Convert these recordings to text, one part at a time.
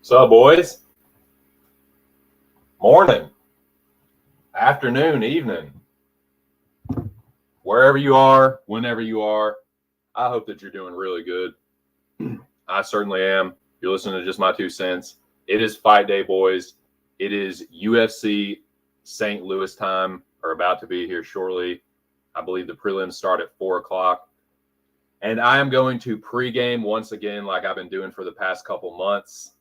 What's up, boys? Morning, afternoon, evening, wherever you are, whenever you are. I hope that you're doing really good. I certainly am. You're listening to Just My Two Cents. It is fight day, boys. It is UFC St. Louis time, or about to be here shortly. I believe the prelims start at 4 o'clock. And I am going to pregame once again like I've been doing for the past couple months.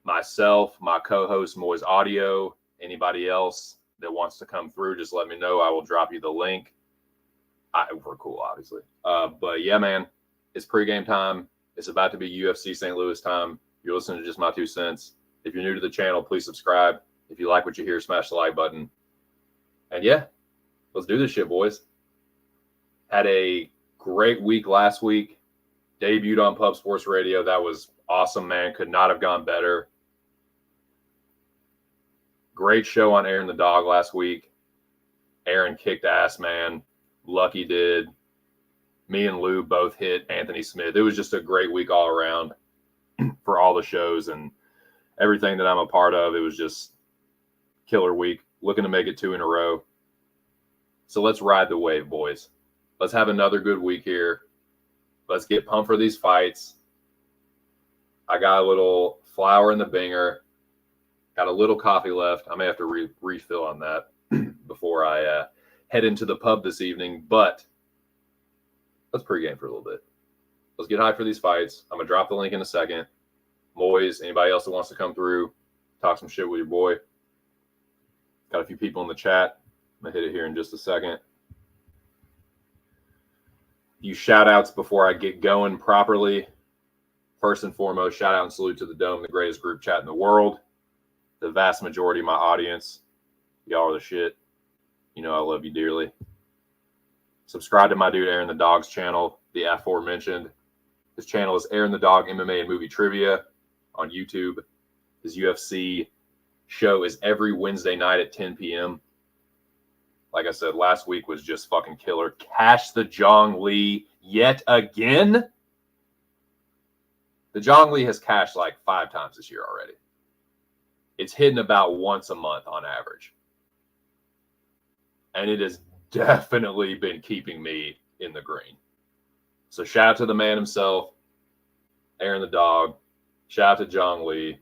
Myself, my co-host Moiz Audio, anybody else that wants to come through, just let me know. I will drop you the link. We're cool, obviously. But yeah, man, it's pregame time. It's about to be UFC St. Louis time. You're listening to Just My Two Cents. If you're new to the channel, please subscribe. If you like what you hear, smash the like button. And yeah, let's do this shit, boys. Had a great week last week. Debuted on Pub Sports Radio. That was awesome, man. Could not have gone better. Great show on Aaron the Dog last week. Aaron kicked ass, man. Lucky did. Me and Lou both hit Anthony Smith. It was just a great week all around for all the shows and everything that I'm a part of. It was just killer week. Looking to make it 2 in a row. So let's ride the wave, boys. Let's have another good week here. Let's get pumped for these fights. I got a little flour in the binger. Got a little coffee left. I may have to refill on that before I head into the pub this evening. But let's pregame for a little bit. Let's get hyped for these fights. I'm going to drop the link in a second. Moiz, anybody else that wants to come through, talk some shit with your boy. Got a few people in the chat. I'm going to hit it here in just a second. You shout outs before I get going properly. First and foremost, shout out and salute to the Dome, the greatest group chat in the world. The vast majority of my audience. Y'all are the shit. You know I love you dearly. Subscribe to my dude Aaron the Dog's channel, the aforementioned. His channel is Aaron the Dog MMA and Movie Trivia on YouTube. His UFC show is every Wednesday night at 10 p.m. Like I said, last week was just fucking killer. Cash the Jong Lee yet again. The Jong Lee has cashed like 5 times this year already. It's hitting about once a month on average. And it has definitely been keeping me in the green. So shout out to the man himself, Aaron the Dog. Shout out to Jong Lee,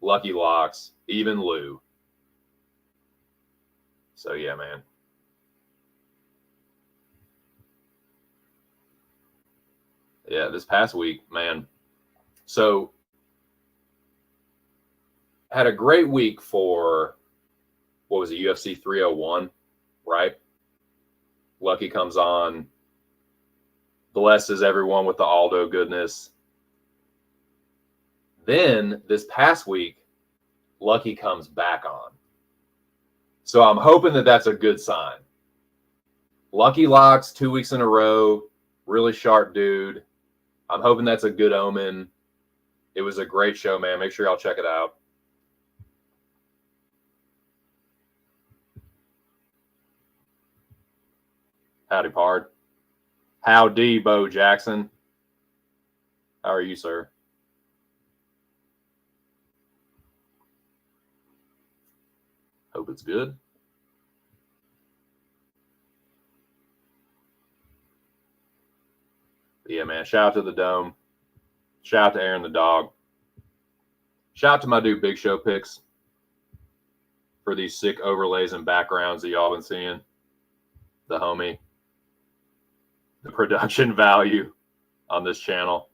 Lucky Locks, even Lou. So yeah, man. Yeah, this past week, man. So had a great week for, what was it, UFC 301, right? Lucky comes on, blesses everyone with the Aldo goodness. Then this past week, Lucky comes back on. So I'm hoping that that's a good sign. Lucky Locks 2 weeks in a row, really sharp dude. I'm hoping that's a good omen. It was a great show, man. Make sure y'all check it out. Howdy, Pard. Howdy, Bo Jackson. How are you, sir? Hope it's good. Yeah, man. Shout out to the Dome. Shout out to Aaron the Dog. Shout out to my dude Big Show Picks for these sick overlays and backgrounds that y'all been seeing. The homie. The production value on this channel.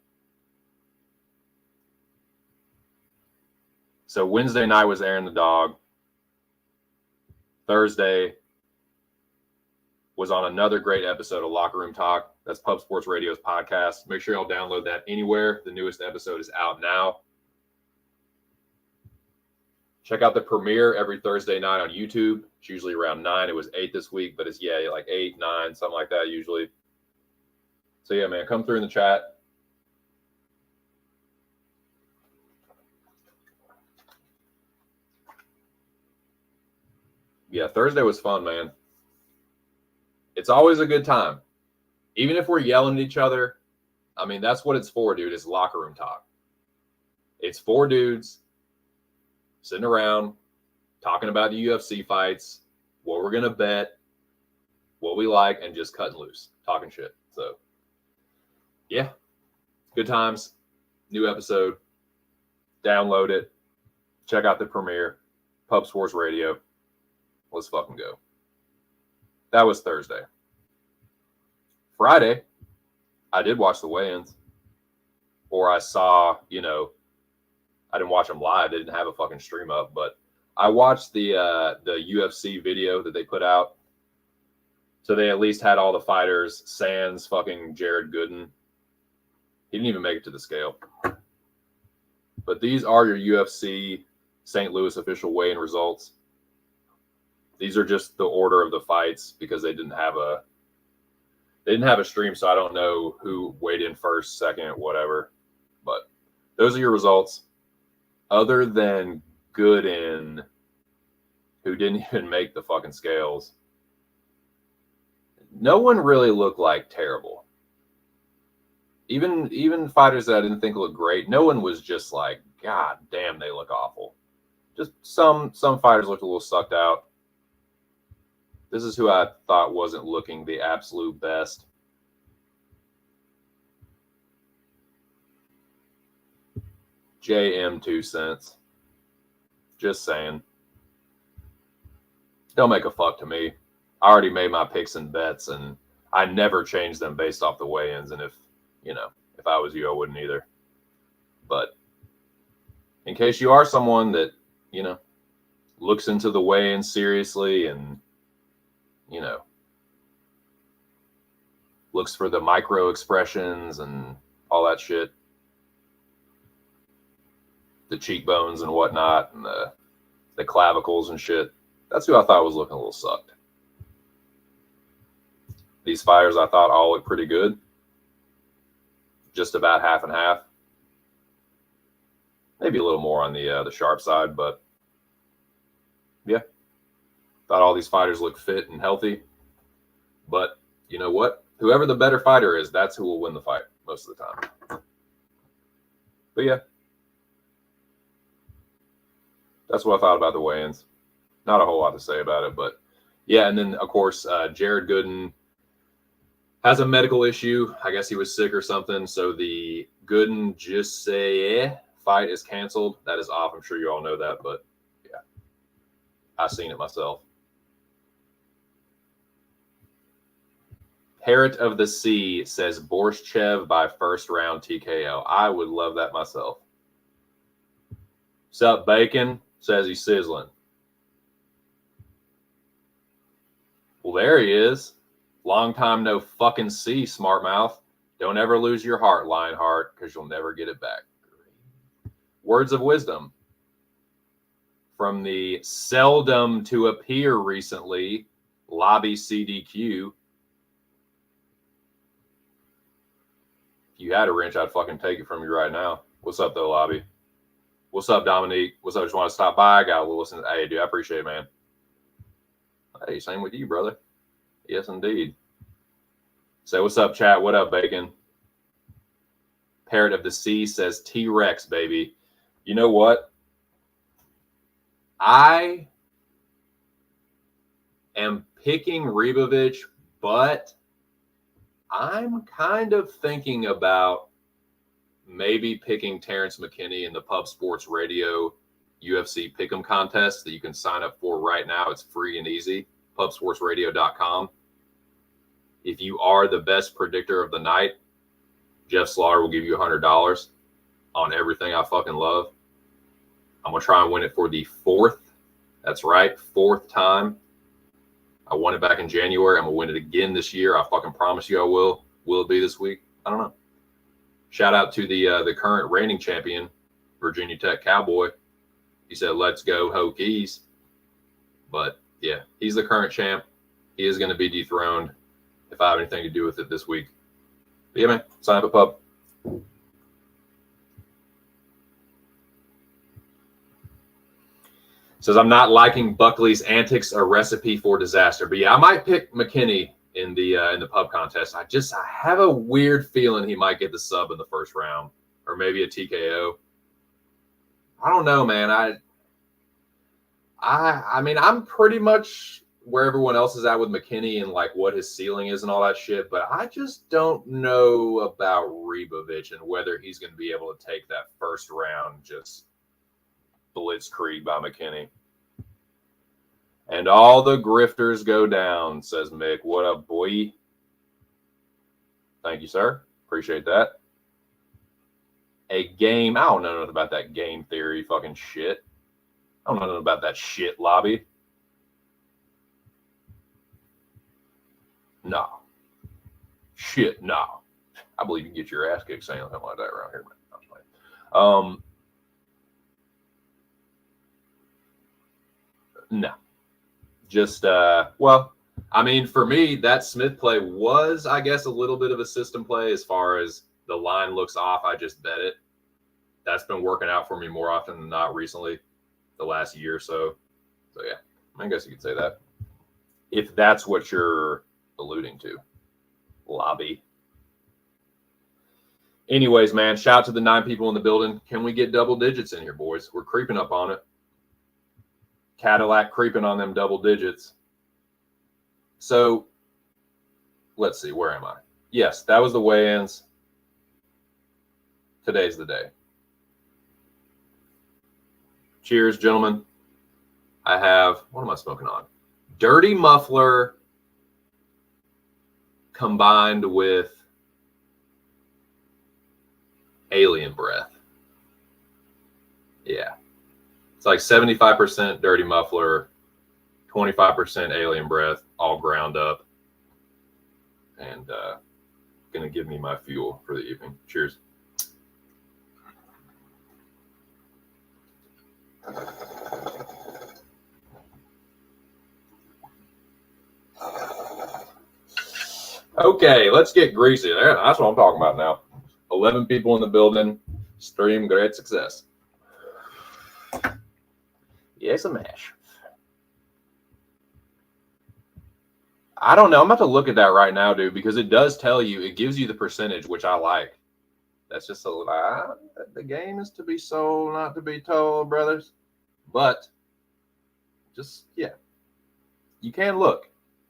So Wednesday night was Aaron the Dog. Thursday was on another great episode of Locker Room Talk. That's Pub Sports Radio's podcast. Make sure y'all download that anywhere. The newest episode is out now. Check out the premiere every Thursday night on YouTube. It's usually around 9. It was 8 this week, but it's, yeah, like 8, 9, something like that usually. So, yeah, man, come through in the chat. Yeah, Thursday was fun, man. It's always a good time. Even if we're yelling at each other, I mean, that's what it's for, dude. It's locker room talk. It's 4 dudes sitting around talking about the UFC fights, what we're going to bet, what we like, and just cutting loose, talking shit. So, yeah, good times. New episode. Download it. Check out the premiere. Pub Sports Radio. Let's fucking go. That was Thursday. Friday, I did watch the weigh-ins. Or I saw, I didn't watch them live. They didn't have a fucking stream up, but I watched the UFC video that they put out. So they at least had all the fighters, sans fucking Jared Gooden. He didn't even make it to the scale. But these are your UFC St. Louis official weigh-in results. These are just the order of the fights because they didn't have a stream, so I don't know who weighed in first, second, whatever. But those are your results. Other than Gooden, who didn't even make the fucking scales, no one really looked like terrible. Even fighters that I didn't think looked great, no one was just like, God damn, they look awful. Just some fighters looked a little sucked out. This is who I thought wasn't looking the absolute best. JM 2 cents. Just saying. Don't make a fuck to me. I already made my picks and bets, and I never change them based off the weigh-ins. And if I was you, I wouldn't either. But in case you are someone that, looks into the weigh-in seriously and, looks for the micro expressions and all that shit, the cheekbones and whatnot, and the clavicles and shit, that's who I thought was looking a little sucked. These fighters I thought all looked pretty good. Just about half and half. Maybe a little more on the sharp side, but yeah. Thought all these fighters looked fit and healthy. But you know what? Whoever the better fighter is, that's who will win the fight most of the time. But yeah. That's what I thought about the weigh-ins. Not a whole lot to say about it, but yeah. And then, of course, Jared Gooden has a medical issue. I guess he was sick or something. So the Gooden just say fight is canceled. That is off. I'm sure you all know that, but yeah, I've seen it myself. Parrot of the Sea says Borshchev by first round TKO. I would love that myself. Sup, Bacon? Says he's sizzling. Well, there he is. Long time no fucking see, smart mouth. Don't ever lose your heart, Lionheart, because you'll never get it back. Words of wisdom from the seldom to appear recently, Lobby CDQ. If you had a wrench, I'd fucking take it from you right now. What's up, though, Lobby? What's up, Dominique? What's up? Just want to stop by. Got a little listen. Hey, dude, I appreciate it, man. Hey, same with you, brother. Yes, indeed. Say what's up, chat. What up, Bacon? Parrot of the Sea says T-Rex, baby. You know what? I am picking Rebovich, but I'm kind of thinking about maybe picking Terrence McKinney in the Pub Sports Radio UFC Pick'em contest that you can sign up for right now. It's free and easy. PubSportsRadio.com. If you are the best predictor of the night, Jeff Slaughter will give you $100 on everything I fucking love. I'm going to try and win it for the 4th. That's right, 4th time. I won it back in January. I'm going to win it again this year. I fucking promise you I will. Will it be this week? I don't know. Shout out to the current reigning champion, Virginia Tech Cowboy. He said, let's go Hokies. But, yeah, he's the current champ. He is going to be dethroned if I have anything to do with it this week. But, yeah, man, sign up at Pub. Says, I'm not liking Buckley's antics, a recipe for disaster. But, yeah, I might pick McKinney in the Pub contest. I have a weird feeling he might get the sub in the first round or maybe a TKO. I don't know, man. I mean, I'm pretty much where everyone else is at with McKinney and like what his ceiling is and all that shit, but I just don't know about Ribovic and whether he's going to be able to take that first round just blitzkrieg by McKinney. And all the grifters go down, says Mick. What up, boy? Thank you, sir. Appreciate that. A game. I don't know nothing about that game theory fucking shit. I don't know nothing about that shit, Lobby. No. Shit, no. I believe you can get your ass kicked saying something like that around here, man. No. Just, well, I mean, for me, that Smith play was, I guess, a little bit of a system play as far as the line looks off. I just bet it. That's been working out for me more often than not recently, the last year or so. So, yeah, I guess you could say that. If that's what you're alluding to, Lobby. Anyways, man, shout out to the 9 people in the building. Can we get double digits in here, boys? We're creeping up on it. Cadillac creeping on them double digits. So, let's see. Where am I? Yes, that was the weigh-ins. Today's the day. Cheers, gentlemen. I have, what am I smoking on? Dirty Muffler combined with Alien Breath. Yeah. It's like 75% Dirty Muffler, 25% Alien Breath, all ground up. And going to give me my fuel for the evening. Cheers. Okay, let's get greasy. That's what I'm talking about now. 11 people in the building. Stream great success. Yes, a mash. I don't know. I'm about to look at that right now, dude, because it does tell you, it gives you the percentage, which I like. That's just a lie. The game is to be sold, not to be told, brothers. But just, yeah, you can look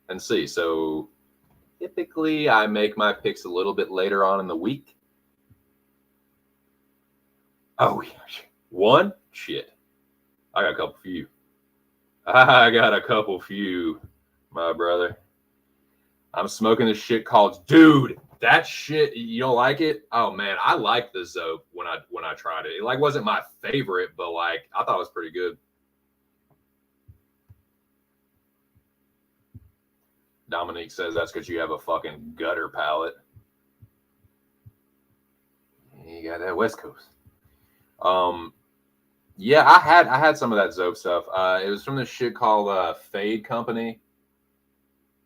and see. So typically I make my picks a little bit later on in the week. Oh, one? Shit. I got a couple few. My brother. I'm smoking this shit called, dude, that shit, you don't like it? Oh man, I liked the Zope when I tried it. It like wasn't my favorite, but like I thought it was pretty good. Dominique says that's because you have a fucking gutter palate. You got that West Coast. Yeah, I had some of that Zope stuff. It was from this shit called Fade Company,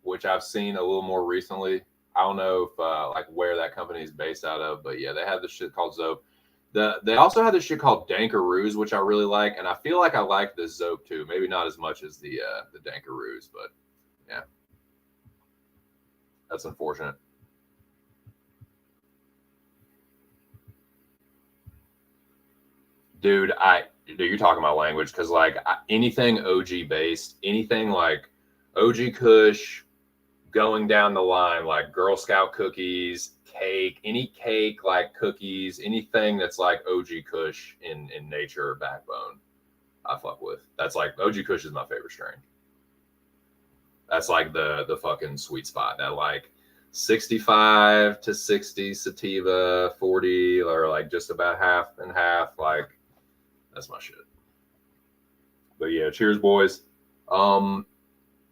which I've seen a little more recently. I don't know if like where that company is based out of, but yeah, they have this shit called Zope. They also have this shit called Dankaroos, which I really like, and I feel like I like the Zope too. Maybe not as much as the Dankaroos, but yeah, that's unfortunate. Dude, you're talking my language because like anything OG based, anything like OG Kush, going down the line, like Girl Scout cookies, cake, any cake like cookies, anything that's like OG Kush in nature or backbone, I fuck with. That's like OG Kush is my favorite strain. That's like the fucking sweet spot. That like 65 to 60 sativa, 40 or like just about half and half. Like that's my shit. But yeah, cheers, boys.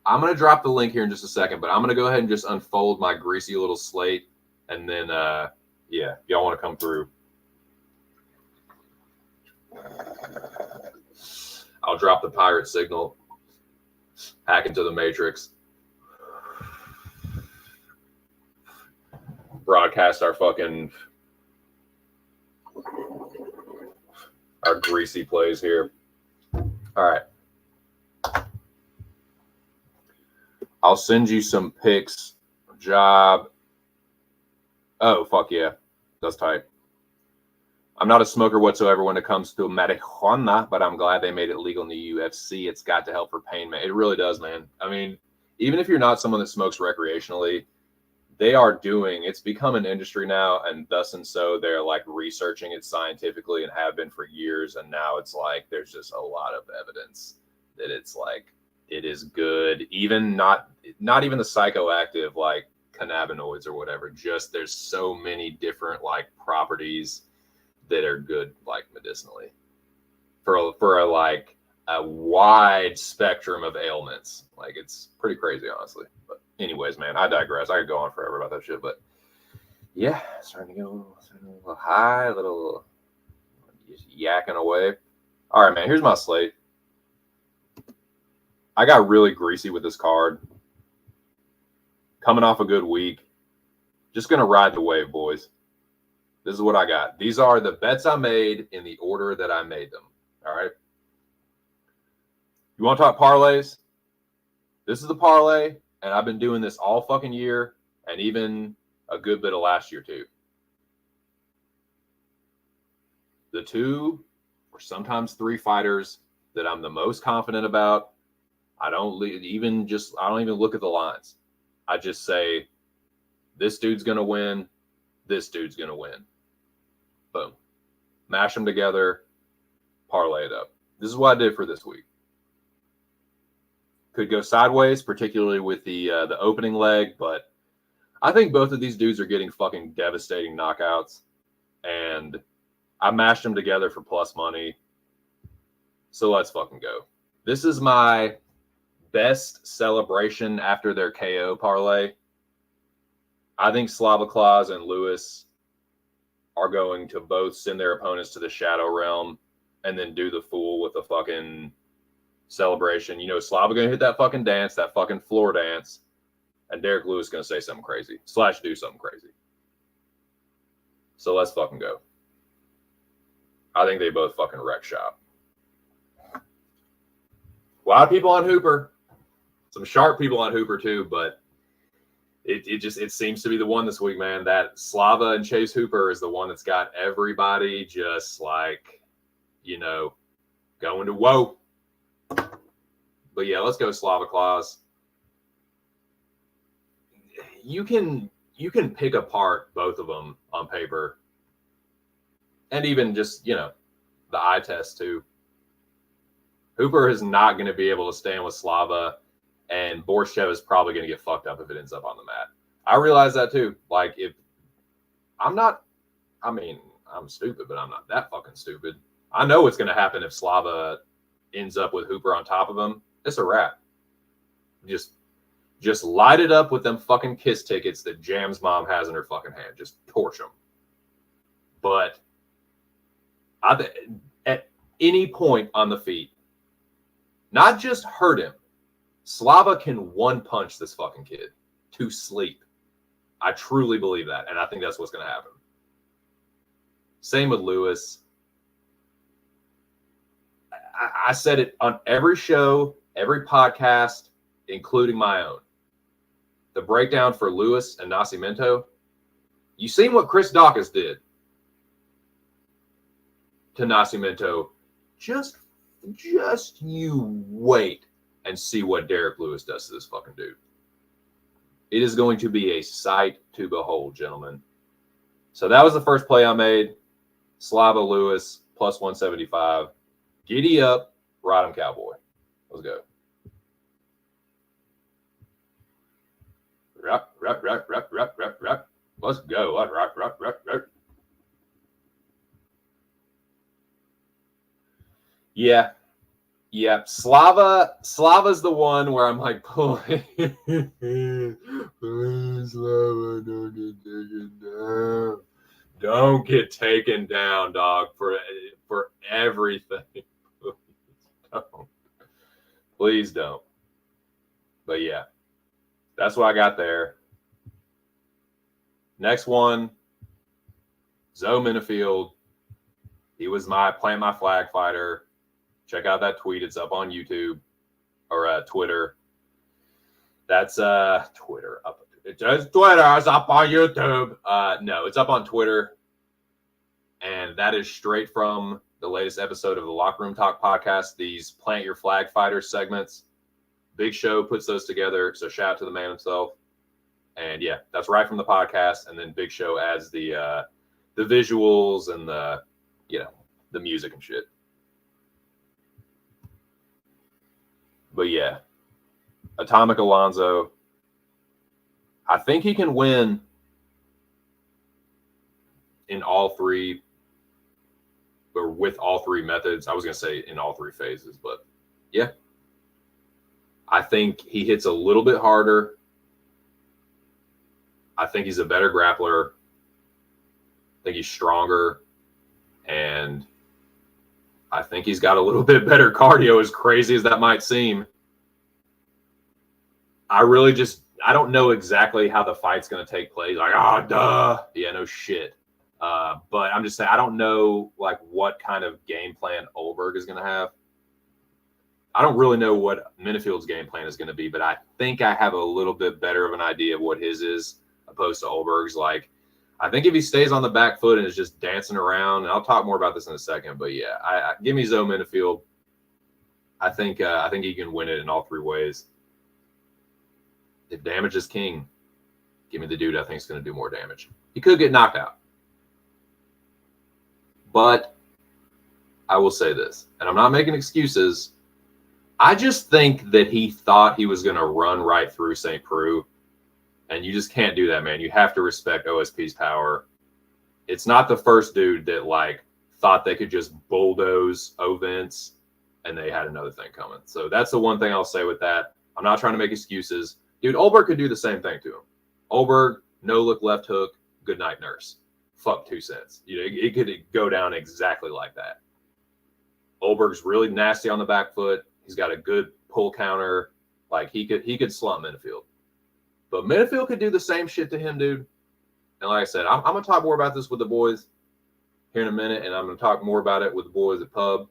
I'm going to drop the link here in just a second, but I'm going to go ahead and just unfold my greasy little slate. And then, yeah, if y'all want to come through, I'll drop the pirate signal, hack into the matrix, broadcast our greasy plays here. All right. I'll send you some pics. Job. Oh, fuck yeah. That's tight. I'm not a smoker whatsoever when it comes to marijuana, but I'm glad they made it legal in the UFC. It's got to help for pain, man. It really does, man. I mean, even if you're not someone that smokes recreationally, it's become an industry now, and thus and so they're like researching it scientifically and have been for years. And now it's like there's just a lot of evidence that it's like it is good, even not even the psychoactive like cannabinoids or whatever. Just there's so many different like properties that are good like medicinally for a like a wide spectrum of ailments. Like it's pretty crazy, honestly. But anyways, man, I digress. I could go on forever about that shit, but yeah, starting to get a little high, a little just yakking away. All right, man, here's my slate. I got really greasy with this card. Coming off a good week. Just going to ride the wave, boys. This is what I got. These are the bets I made in the order that I made them. All right. You want to talk parlays? This is the parlay, and I've been doing this all fucking year and even a good bit of last year too. The 2 or sometimes 3 fighters that I'm the most confident about, I don't even look at the lines. I just say, this dude's going to win. This dude's going to win. Boom. Mash them together. Parlay it up. This is what I did for this week. Could go sideways, particularly with the opening leg, but I think both of these dudes are getting fucking devastating knockouts, and I mashed them together for plus money. So let's fucking go. This is my best celebration after their KO parlay. I think Slava Claus and Lewis are going to both send their opponents to the Shadow Realm and then do the fool with a fucking celebration. You know, Slava going to hit that fucking dance, that fucking floor dance, and Derek Lewis going to say something crazy / do something crazy. So let's fucking go. I think they both fucking wreck shop. A lot of people on Hooper. Some sharp people on Hooper too, but it seems to be the one this week, man. That Slava and Chase Hooper is the one that's got everybody just like, you know, going to whoa. But yeah, let's go Slava Claus. You can pick apart both of them on paper. And even just, you know, the eye test too. Hooper is not going to be able to stand with Slava, and Borshev is probably going to get fucked up if it ends up on the mat. I realize that too. Like, I'm stupid, but I'm not that fucking stupid. I know what's going to happen if Slava ends up with Hooper on top of him. It's a wrap. Just light it up with them fucking kiss tickets that Jam's mom has in her fucking hand. Just torch them. But at any point on the feet, not just hurt him, Slava can one punch this fucking kid to sleep. I truly believe that, and I think that's what's going to happen. Same with Lewis. I said it on every show, every podcast, including my own. The breakdown for Lewis and Nascimento. You seen what Chris Dawkins did to Nascimento. Just you wait and see what Derek Lewis does to this fucking dude. It is going to be a sight to behold, gentlemen. So that was the first play I made. Slava Lewis, plus 175. Giddy up, ride him, cowboy. Let's go. Rap. Let's go. Rap. Yeah. Slava's the one where I'm like, please, Slava, don't get taken down. Don't get taken down, dog, for everything. Please don't. But yeah, that's what I got there. Next one, Zoe Minifield. He was my plant my flag fighter. Check out that tweet. It's up on YouTube or Twitter. That's Twitter. It's Twitter. It's up on YouTube. No, it's up on Twitter. And that is straight from the latest episode of the Locker Room Talk podcast, these Plant Your Flag Fighters segments. Big Show puts those together, so shout out to the man himself. And yeah, that's right from the podcast. And then Big Show adds the visuals and the music and shit. But yeah, Atomic Alonso, I think he can win in all three, or with all three methods. I was going to say in all three phases, but yeah. I think he hits a little bit harder. I think he's a better grappler. I think he's stronger. And I think he's got a little bit better cardio, as crazy as that might seem. I don't know exactly how the fight's going to take place. Like, duh. Yeah, no shit. But I'm just saying, I don't know like what kind of game plan Olberg is going to have. I don't really know what Minifield's game plan is going to be, but I think I have a little bit better of an idea of what his is opposed to Olberg's. Like, I think if he stays on the back foot and is just dancing around, and I'll talk more about this in a second, but yeah, I give me Zoe Minifield. I think he can win it in all three ways. If damage is king, give me the dude I think is going to do more damage. He could get knocked out. But I will say this, and I'm not making excuses. I just think that he thought he was going to run right through St. Preux, and you just can't do that, man. You have to respect OSP's power. It's not the first dude that like thought they could just bulldoze Vince, and they had another thing coming. So that's the one thing I'll say with that. I'm not trying to make excuses. Dude, Olberg could do the same thing to him. Olberg, no look left hook, good night nurse. Fuck 2 cents. It could go down exactly like that. Olberg's really nasty on the back foot. He's got a good pull counter. Like he could slump Minifield. But Minifield could do the same shit to him, dude. And like I said, I'm gonna talk more about this with the boys here in a minute, and I'm gonna talk more about it with the boys at Pub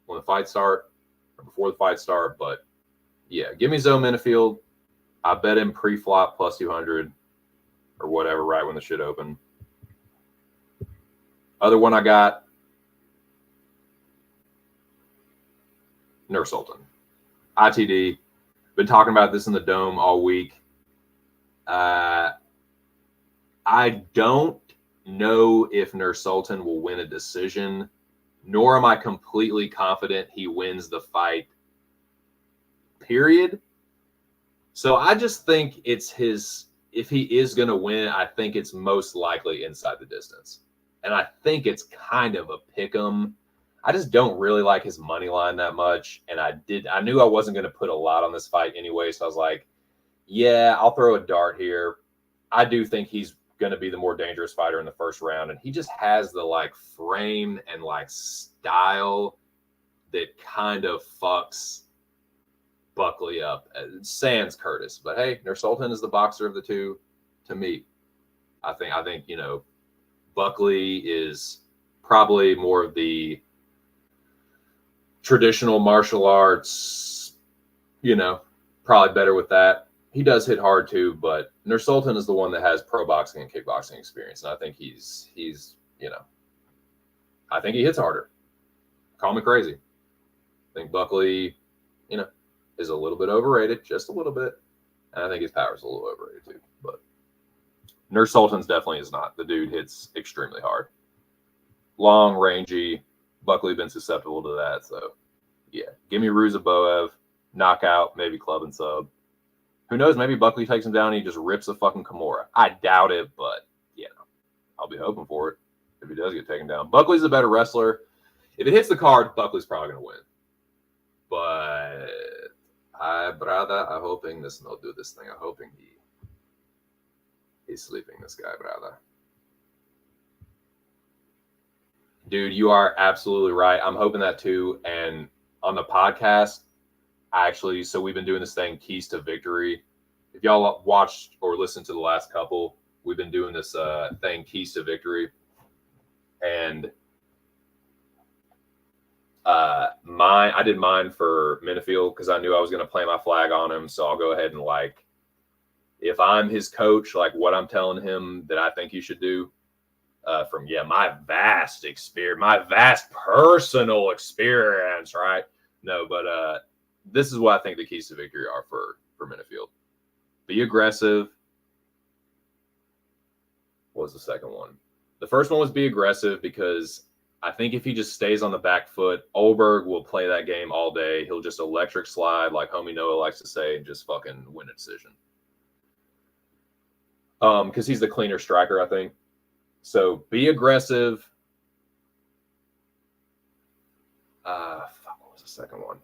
when the fights start or before the fights start. But yeah, give me Zoe Minifield. I bet him pre-flop plus 200 or whatever right when the shit opened. Other one I got, Nur Sultan. ITD. Been talking about this in the Dome all week. I don't know if Nur Sultan will win a decision, nor am I completely confident he wins the fight, period. So I just think it's his, if he is going to win, I think it's most likely inside the distance. And I think it's kind of a pick 'em. I just don't really like his money line that much. And I knew I wasn't going to put a lot on this fight anyway. So I was like, yeah, I'll throw a dart here. I do think he's going to be the more dangerous fighter in the first round. And he just has the like frame and like style that kind of fucks Buckley up. Sans Curtis. But hey, Nur Sultan is the boxer of the two to me. I think, you know, Buckley is probably more of the traditional martial arts, you know, probably better with that. He does hit hard too, but Nur Sultan is the one that has pro boxing and kickboxing experience. And I think he's, you know, I think he hits harder. Call me crazy. I think Buckley, you know, is a little bit overrated, just a little bit. And I think his power is a little overrated too. But Nur Sultan's definitely is not. The dude hits extremely hard. Long, rangy. Buckley been susceptible to that. So, yeah. Give me Ruzaboev. Knockout, maybe club and sub. Who knows? Maybe Buckley takes him down and he just rips a fucking Kimura. I doubt it, but, you know, I'll be hoping for it if he does get taken down. Buckley's a better wrestler. If it hits the card, Buckley's probably going to win. But I'm hoping this will do this thing. I'm hoping he's sleeping, this guy, brother. Dude, you are absolutely right. I'm hoping that too. And on the podcast, so we've been doing this thing, Keys to Victory. If y'all watched or listened to the last couple, we've been doing this thing, Keys to Victory. And I did mine for Minifield because I knew I was going to play my flag on him. So I'll go ahead and, like, if I'm his coach, like what I'm telling him that I think he should do. from my vast experience, my vast personal experience, right? No, but this is what I think the keys to victory are for Minifield. Be aggressive. What was the second one? The first one was be aggressive, because I think if he just stays on the back foot, Olberg will play that game all day. He'll just electric slide, like homie Noah likes to say, and just fucking win a decision. Because he's the cleaner striker, I think. So be aggressive. What was the second one?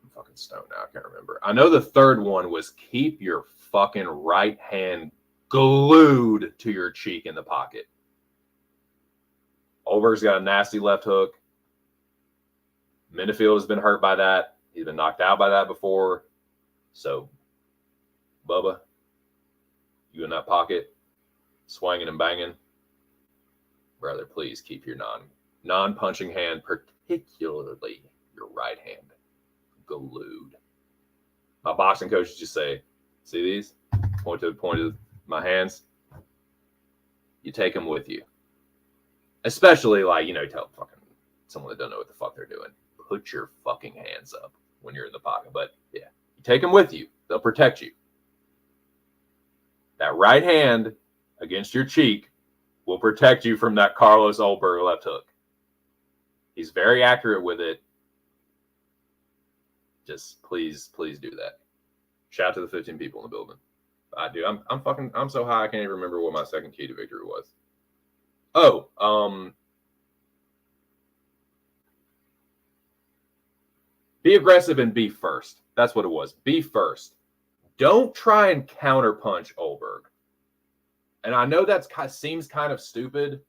I'm fucking stoned now. I can't remember. I know the third one was keep your fucking right hand glued to your cheek in the pocket. Olberg's got a nasty left hook. Minifield has been hurt by that. He's been knocked out by that before. So, Bubba, you in that pocket, swinging and banging. Brother, please keep your non-punching hand, particularly your right hand, glued. My boxing coach just say, see these? Point to my hands. You take them with you. Especially, like, you tell fucking someone that doesn't know what the fuck they're doing. Put your fucking hands up when you're in the pocket. But, yeah, you take them with you. They'll protect you. That right hand against your cheek will protect you from that Carlos Olberg left hook. He's very accurate with it. Just please do that. Shout out to the 15 people in the building. I do. I'm so high I can't even remember what my second key to victory was. Be aggressive and be first. That's what it was. Be first. Don't try and counterpunch Olberg. And I know that seems kind of stupid,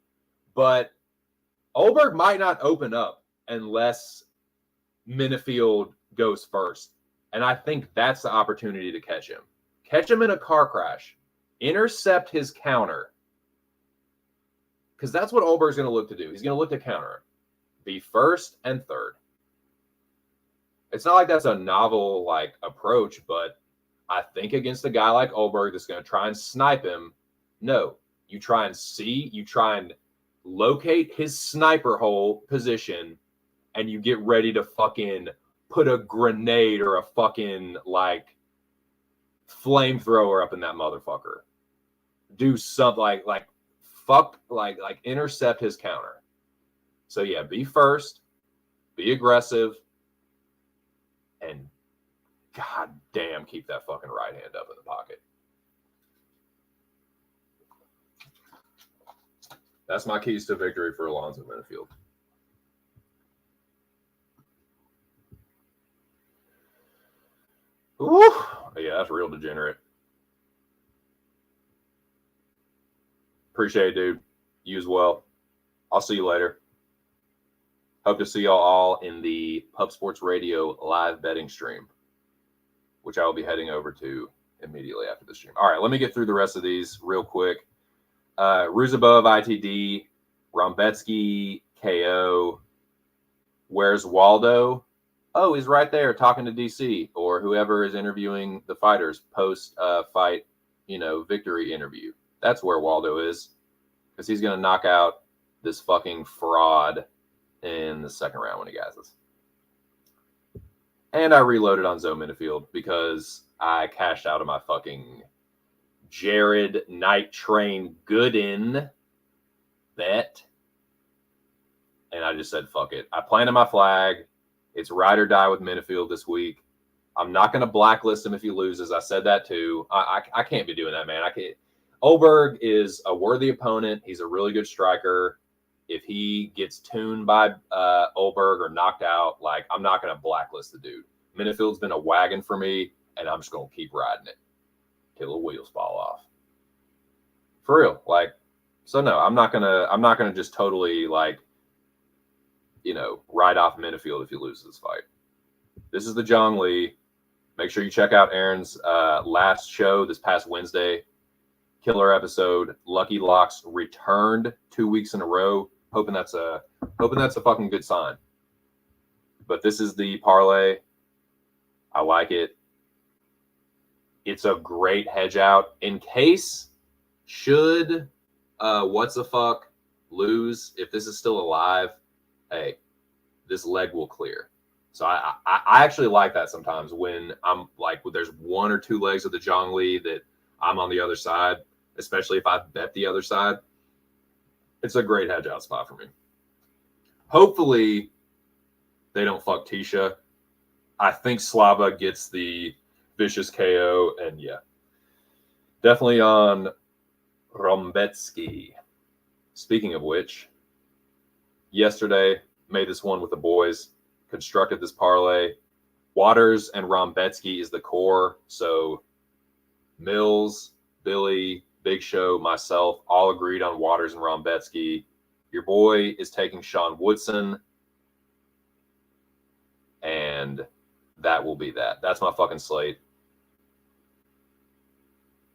but Olberg might not open up unless Minifield goes first. And I think that's the opportunity to catch him. Catch him in a car crash. Intercept his counter. Because that's what Olberg's going to look to do. He's going to look to counter. Be first and third. It's not like that's a novel approach, but I think against a guy like Olberg that's going to try and snipe him, no. You try and locate his sniper hole position, and you get ready to fucking put a grenade or a fucking flamethrower up in that motherfucker. Do something like intercept his counter. So yeah, be first, be aggressive, and god damn, keep that fucking right hand up in the pocket. That's my keys to victory for Alonzo Minifield. Ooh, yeah, that's real degenerate. Appreciate it, dude. You as well. I'll see you later. Hope to see y'all all in the Pub Sports Radio live betting stream, which I will be heading over to immediately after the stream. All right, let me get through the rest of these real quick. Ruzabov ITD, Rombetsky KO. Where's Waldo? Oh, he's right there talking to DC or whoever is interviewing the fighters post fight, victory interview. That's where Waldo is, because he's going to knock out this fucking fraud in the second round when he gases. And I reloaded on Zoe Minifield because I cashed out of my fucking Jared Night Train Gooden bet. And I just said, fuck it. I planted my flag. It's ride or die with Minifield this week. I'm not going to blacklist him if he loses. I said that too. I can't be doing that, man. I can't. Olberg is a worthy opponent. He's a really good striker. If he gets tuned by Olberg or knocked out, I'm not going to blacklist the dude. Minifield's been a wagon for me, and I'm just going to keep riding it till the wheels fall off. For real. So no, I'm not gonna just totally write off Minifield if he loses this fight. This is the Zhang Li. Make sure you check out Aaron's last show this past Wednesday. Killer episode. Lucky Locks returned 2 weeks in a row. Hoping that's a fucking good sign. But this is the parlay. I like it. It's a great hedge out in case should what's the fuck? Lose. If this is still alive, hey, this leg will clear. So I actually like that sometimes when I'm like, there's one or two legs of the Zhongli that I'm on the other side, especially if I bet the other side. It's a great hedge out spot for me. Hopefully they don't fuck Tisha. I think Slava gets the vicious KO, and yeah, definitely on Rombetsky. Speaking of which, yesterday made this one with the boys, constructed this parlay. Waters and Rombetsky is the core. So Mills, Billy, Big Show, myself all agreed on Waters and Rombetsky. Your boy is taking Sean Woodson. And that will be that. That's my fucking slate.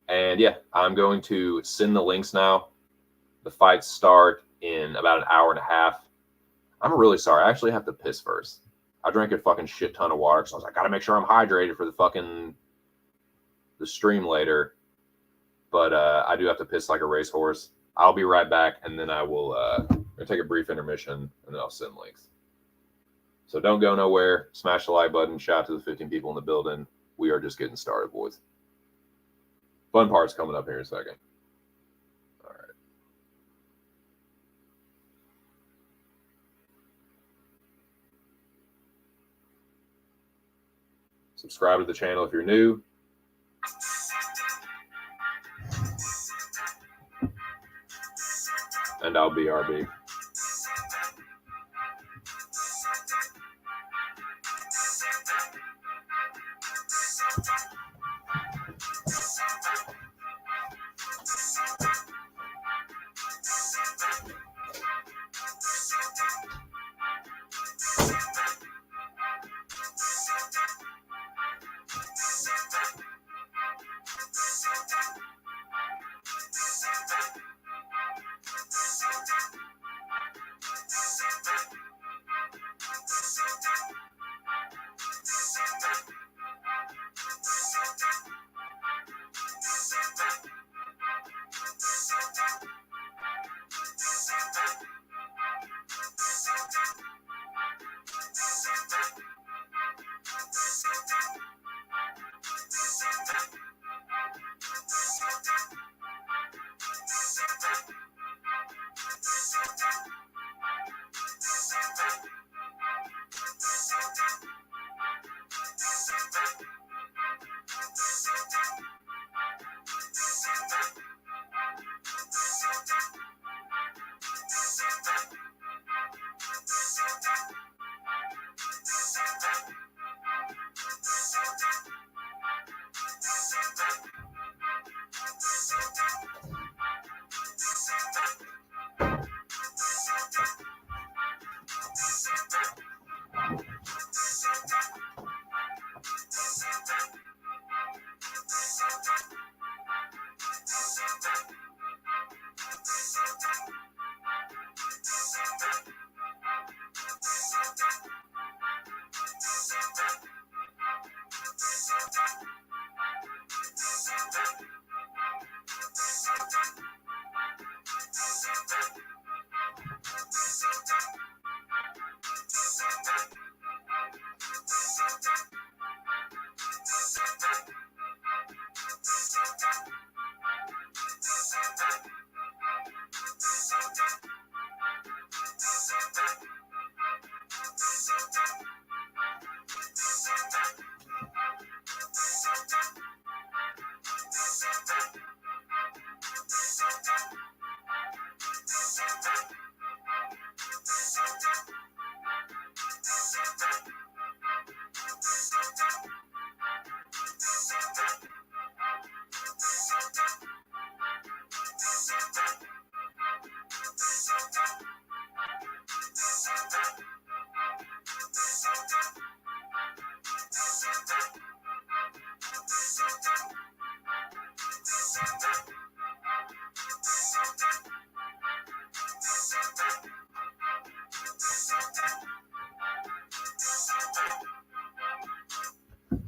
And yeah, I'm going to send the links now. The fights start in about an hour and a half. I'm really sorry. I actually have to piss first. I drank a fucking shit ton of water, so I was like, gotta make sure I'm hydrated for the stream later. But I do have to piss like a racehorse. I'll be right back, and then I will take a brief intermission, and then I'll send links. So don't go nowhere. Smash the like button. Shout out to the 15 people in the building. We are just getting started, boys. Fun part's coming up here in a second. All right. Subscribe to the channel if you're new. And I'll be RB.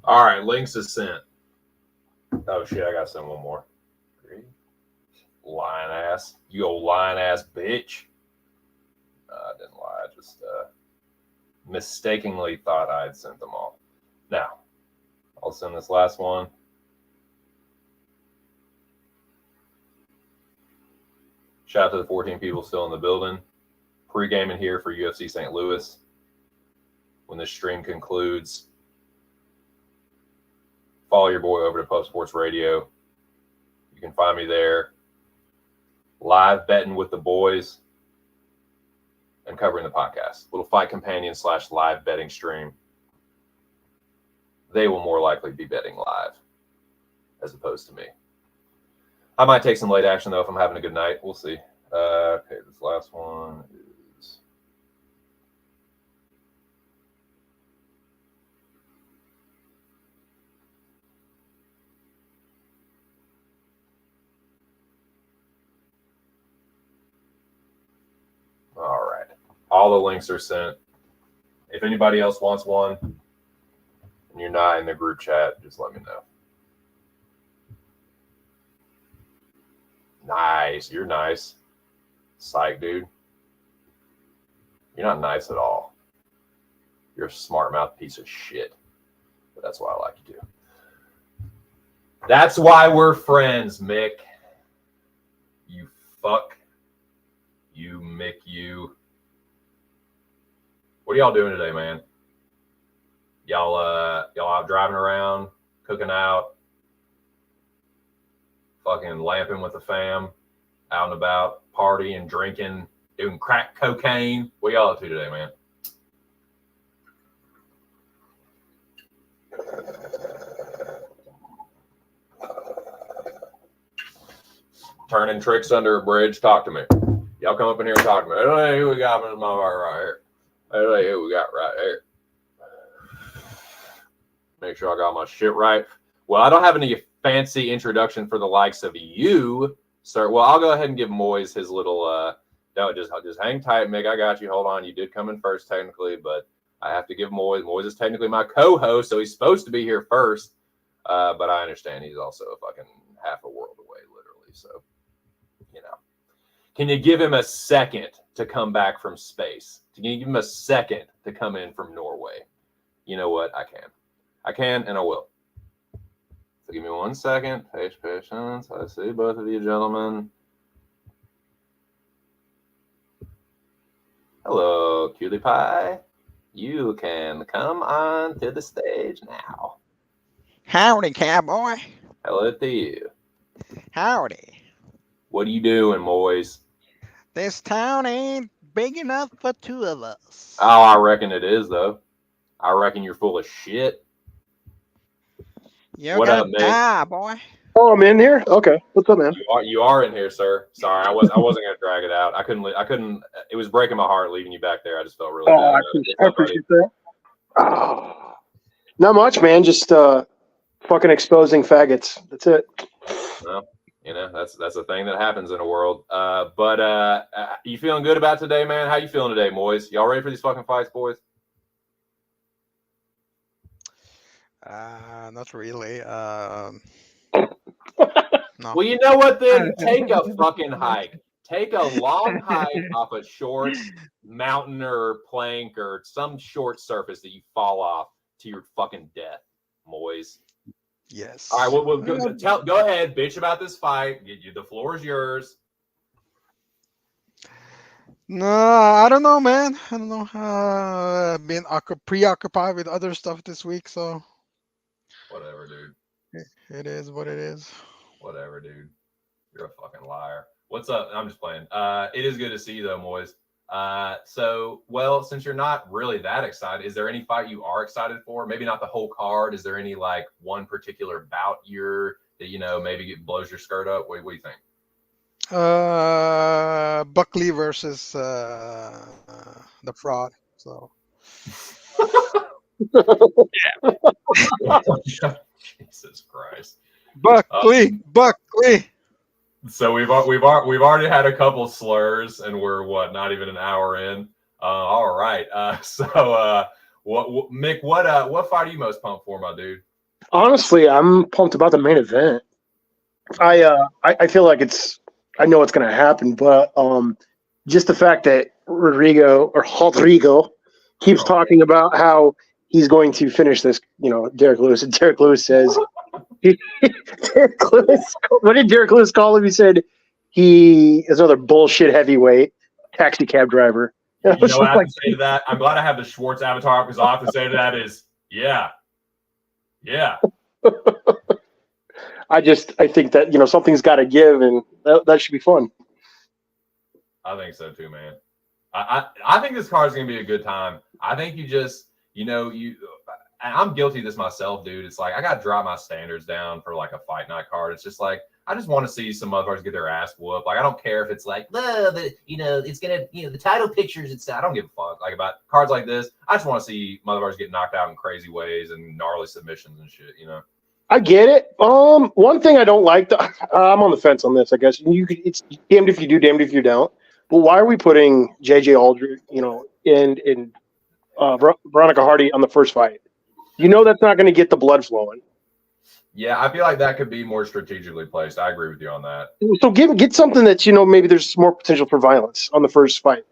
All right, links is sent. Oh shit, I gotta send one more. 3, Lying ass. You old lying ass bitch. I didn't lie. I just mistakenly thought I had sent them all. Now, I'll send this last one. Shout out to the 14 people still in the building. Pre-gaming here for UFC St. Louis. When this stream concludes, follow your boy over to Pub Sports Radio. You can find me there, live betting with the boys and covering the podcast. Little fight companion / live betting stream. They will more likely be betting live as opposed to me. I might take some late action, though, if I'm having a good night. We'll see. Okay, this last one is... All right. All the links are sent. If anybody else wants one and you're not in the group chat, just let me know. Nice. You're nice. Psych, dude. You're not nice at all. You're a smart mouth piece of shit. But that's why I like you too. That's why we're friends, Mick. You fuck. You, Mick, you. What are y'all doing today, man? Y'all out driving around, cooking out, fucking lamping with the fam, out and about, partying, drinking, doing crack cocaine. What y'all up to today, man? Turning tricks under a bridge. Talk to me. Y'all come up in here and talk to me. Hey, who we got in my bar right here? Hey, who we got right here? Make sure I got my shit right. Well, I don't have any fancy introduction for the likes of you, sir. Well, I'll go ahead and give Moiz his little. No, just hang tight, Mick. I got you. Hold on. You did come in first, technically, but I have to give Moiz. Moiz is technically my co-host, so he's supposed to be here first. But I understand he's also a fucking half a world away, literally. So, you know. Can you give him a second to come back from space? Can you give him a second to come in from Norway? You know what? I can. I can, and I will. So give me 1 second. Patience. I see both of you gentlemen. Hello, Cutie Pie. You can come on to the stage now. Howdy, cowboy. Hello to you. Howdy. What are you doing, Moiz? This town ain't big enough for two of us. Oh, I reckon it is, though. I reckon you're full of shit. You're gonna die, boy. Oh, I'm in here. Okay, what's up, man? You are in here, sir. Sorry, I wasn't gonna drag it out. I couldn't. It was breaking my heart leaving you back there. I just felt really. Oh, I appreciate that. Oh, not much, man. Just fucking exposing faggots. That's it. Well, you know, that's a thing that happens in the world. But you feeling good about today, man? How you feeling today, Moiz? Y'all ready for these fucking fights, boys? Not really. No. Well, you know what then? Take a fucking hike. Take a long hike off a short mountain or plank or some short surface that you fall off to your fucking death, Moiz. Yes. All right, well go ahead, bitch about this fight. The floor is yours. No, I don't know, man. I don't know. Been preoccupied with other stuff this week, so. Whatever, dude. It is what it is. Whatever, dude. You're a fucking liar. What's up? I'm just playing. It is good to see you, though, Moiz. So, since you're not really that excited, is there any fight you are excited for? Maybe not the whole card. Is there any, like, one particular bout that, you know, maybe blows your skirt up? What do you think? Buckley versus the fraud. So. Jesus Christ. Buckley. So we've already had a couple slurs, and we're not even an hour in. All right. Mick, what fight are you most pumped for, my dude? Honestly, I'm pumped about the main event. I feel like I know what's going to happen, but just the fact that Rodrigo keeps talking about how he's going to finish this, Derek Lewis, and Derek Lewis says, Derek Lewis, what did Derek Lewis call him? He said he is another bullshit heavyweight taxi cab driver. You know what I have to say to that? I'm glad I have the Schwartz avatar because all I have to say to that is, yeah. I think that, something's got to give, and that should be fun. I think so too, man. I think this card is going to be a good time. I think you just, I'm guilty of this myself, dude. It's like I got to drop my standards down for like a fight night card. It's just like I just want to see some motherfuckers get their ass whooped. Like I don't care if it's like, it's gonna, the title pictures. It's I don't give a fuck like about cards like this. I just want to see motherfuckers get knocked out in crazy ways and gnarly submissions and shit. I get it. One thing I don't like, I'm on the fence on this. I guess it's damned if you do, damned if you don't. But why are we putting JJ Aldridge, and Veronica Hardy on the first fight? That's not going to get the blood flowing. Yeah, I feel like that could be more strategically placed. I agree with you on that. So get something that maybe there's more potential for violence on the first fight.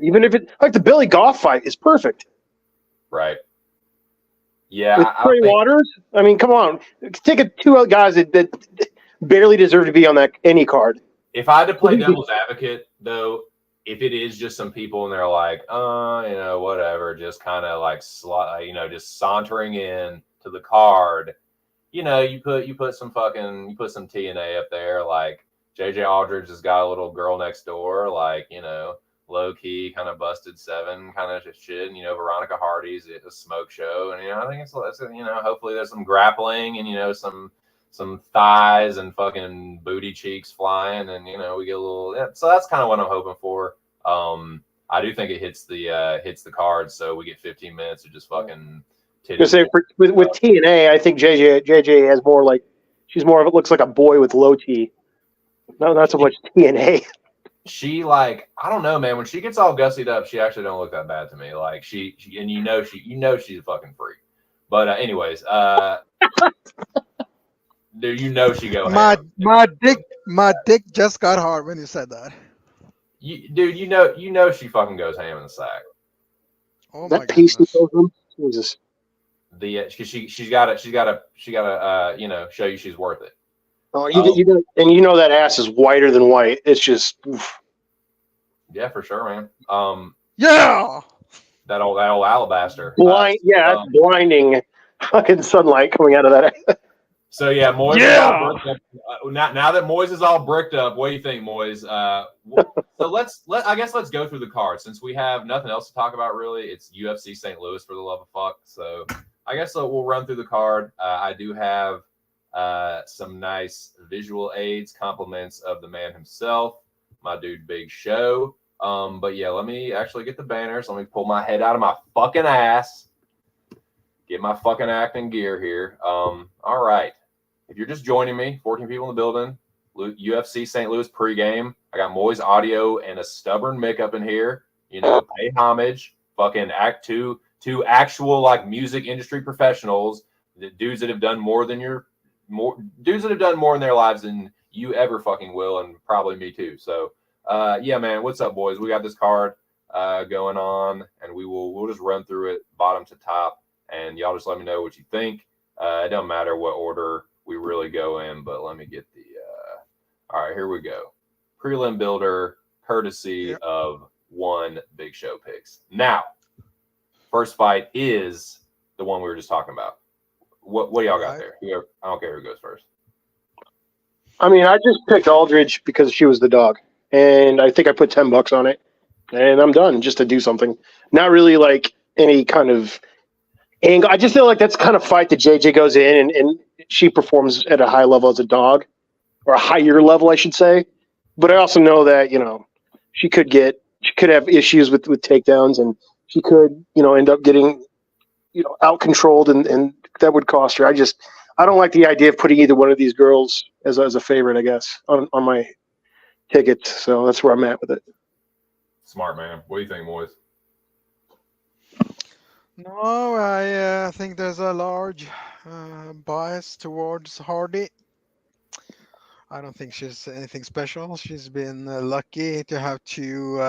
Even if it like the Billy Goff fight is perfect. Right. Yeah. With Trey Waters. I mean, come on, take two guys that barely deserve to be on any card. If I had to play devil's advocate, though, if it is just some people and they're like, whatever, just kind of like, just sauntering in to the card, you put some TNA up there, like JJ Aldridge has got a little girl next door, like, low key, kind of busted seven kind of shit. And, Veronica Hardy's a smoke show. And, I think it's hopefully there's some grappling and, some thighs and fucking booty cheeks flying, and we get a little. Yeah, so that's kind of what I'm hoping for. I do think it hits the card, so we get 15 minutes of just fucking. Say with TNA, I think JJ has more like she's more of it looks like a boy with low T. No, not so much TNA. She I don't know, man. When she gets all gussied up, she actually don't look that bad to me. Like she and she's a fucking freak. But anyways, dude, she go. My dick just got hard when you said that. Dude, she fucking goes ham in the sack. Oh that my piece goodness. Jesus. She's got to show you she's worth it. Oh, that ass is whiter than white. It's just. Oof. Yeah, for sure, man. Yeah. That old alabaster. It's blinding fucking sunlight coming out of that. So yeah, Moiz. Yeah. Now that Moiz is all bricked up, what do you think, Moiz? So let's go through the card since we have nothing else to talk about really. It's UFC St. Louis for the love of fuck. So I guess we'll run through the card. I do have some nice visual aids, compliments of the man himself, my dude Big Show. But yeah, let me actually get the banners. Let me pull my head out of my fucking ass. Get my fucking acting gear here. All right. If you're just joining me, 14 people in the building, UFC St. Louis pregame. I got Moiz audio and a stubborn Mick up in here. Pay homage. Fucking act two actual like music industry professionals, the dudes that have done more in their lives than you ever fucking will, and probably me too. So yeah, man, what's up, boys? We got this card going on, and we'll just run through it bottom to top, and y'all just let me know what you think. It don't matter what order we really go in, but let me get the all right, here we go. Prelim builder courtesy of One Big Show Picks. Now, first fight is the one we were just talking about. What do y'all got there? I don't care who goes first. I mean, I just picked Aldridge because she was the dog, and I think I put $10 on it, and I'm done just to do something. Not really like any kind of angle. I just feel like that's the kind of fight that JJ goes in and she performs at a high level as a dog, or a higher level, I should say. But I also know that she could have issues with takedowns, and she could end up getting out controlled, and that would cost her. I don't like the idea of putting either one of these girls as a favorite, I guess, on my ticket. So that's where I'm at with it. Smart, man. What do you think, Moiz? No, I think there's a large bias towards Hardy. I don't think she's anything special. She's been lucky to have two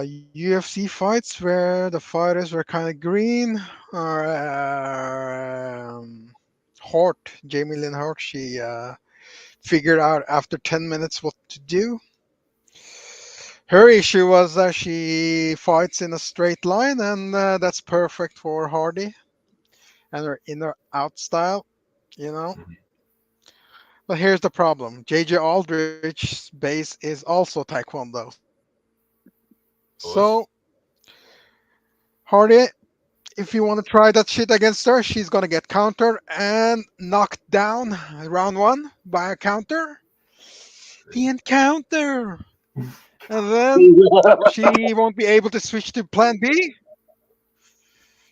UFC fights where the fighters were kind of green. Or Hort, Jamie Lynn Hort, she figured out after 10 minutes what to do. Her issue was that she fights in a straight line, and that's perfect for Hardy and her in or out style, you know. But here's the problem: JJ Aldrich's base is also Taekwondo. So Hardy, if you want to try that shit against her, she's gonna get countered and knocked down round one by a counter. The encounter, and then she won't be able to switch to Plan B.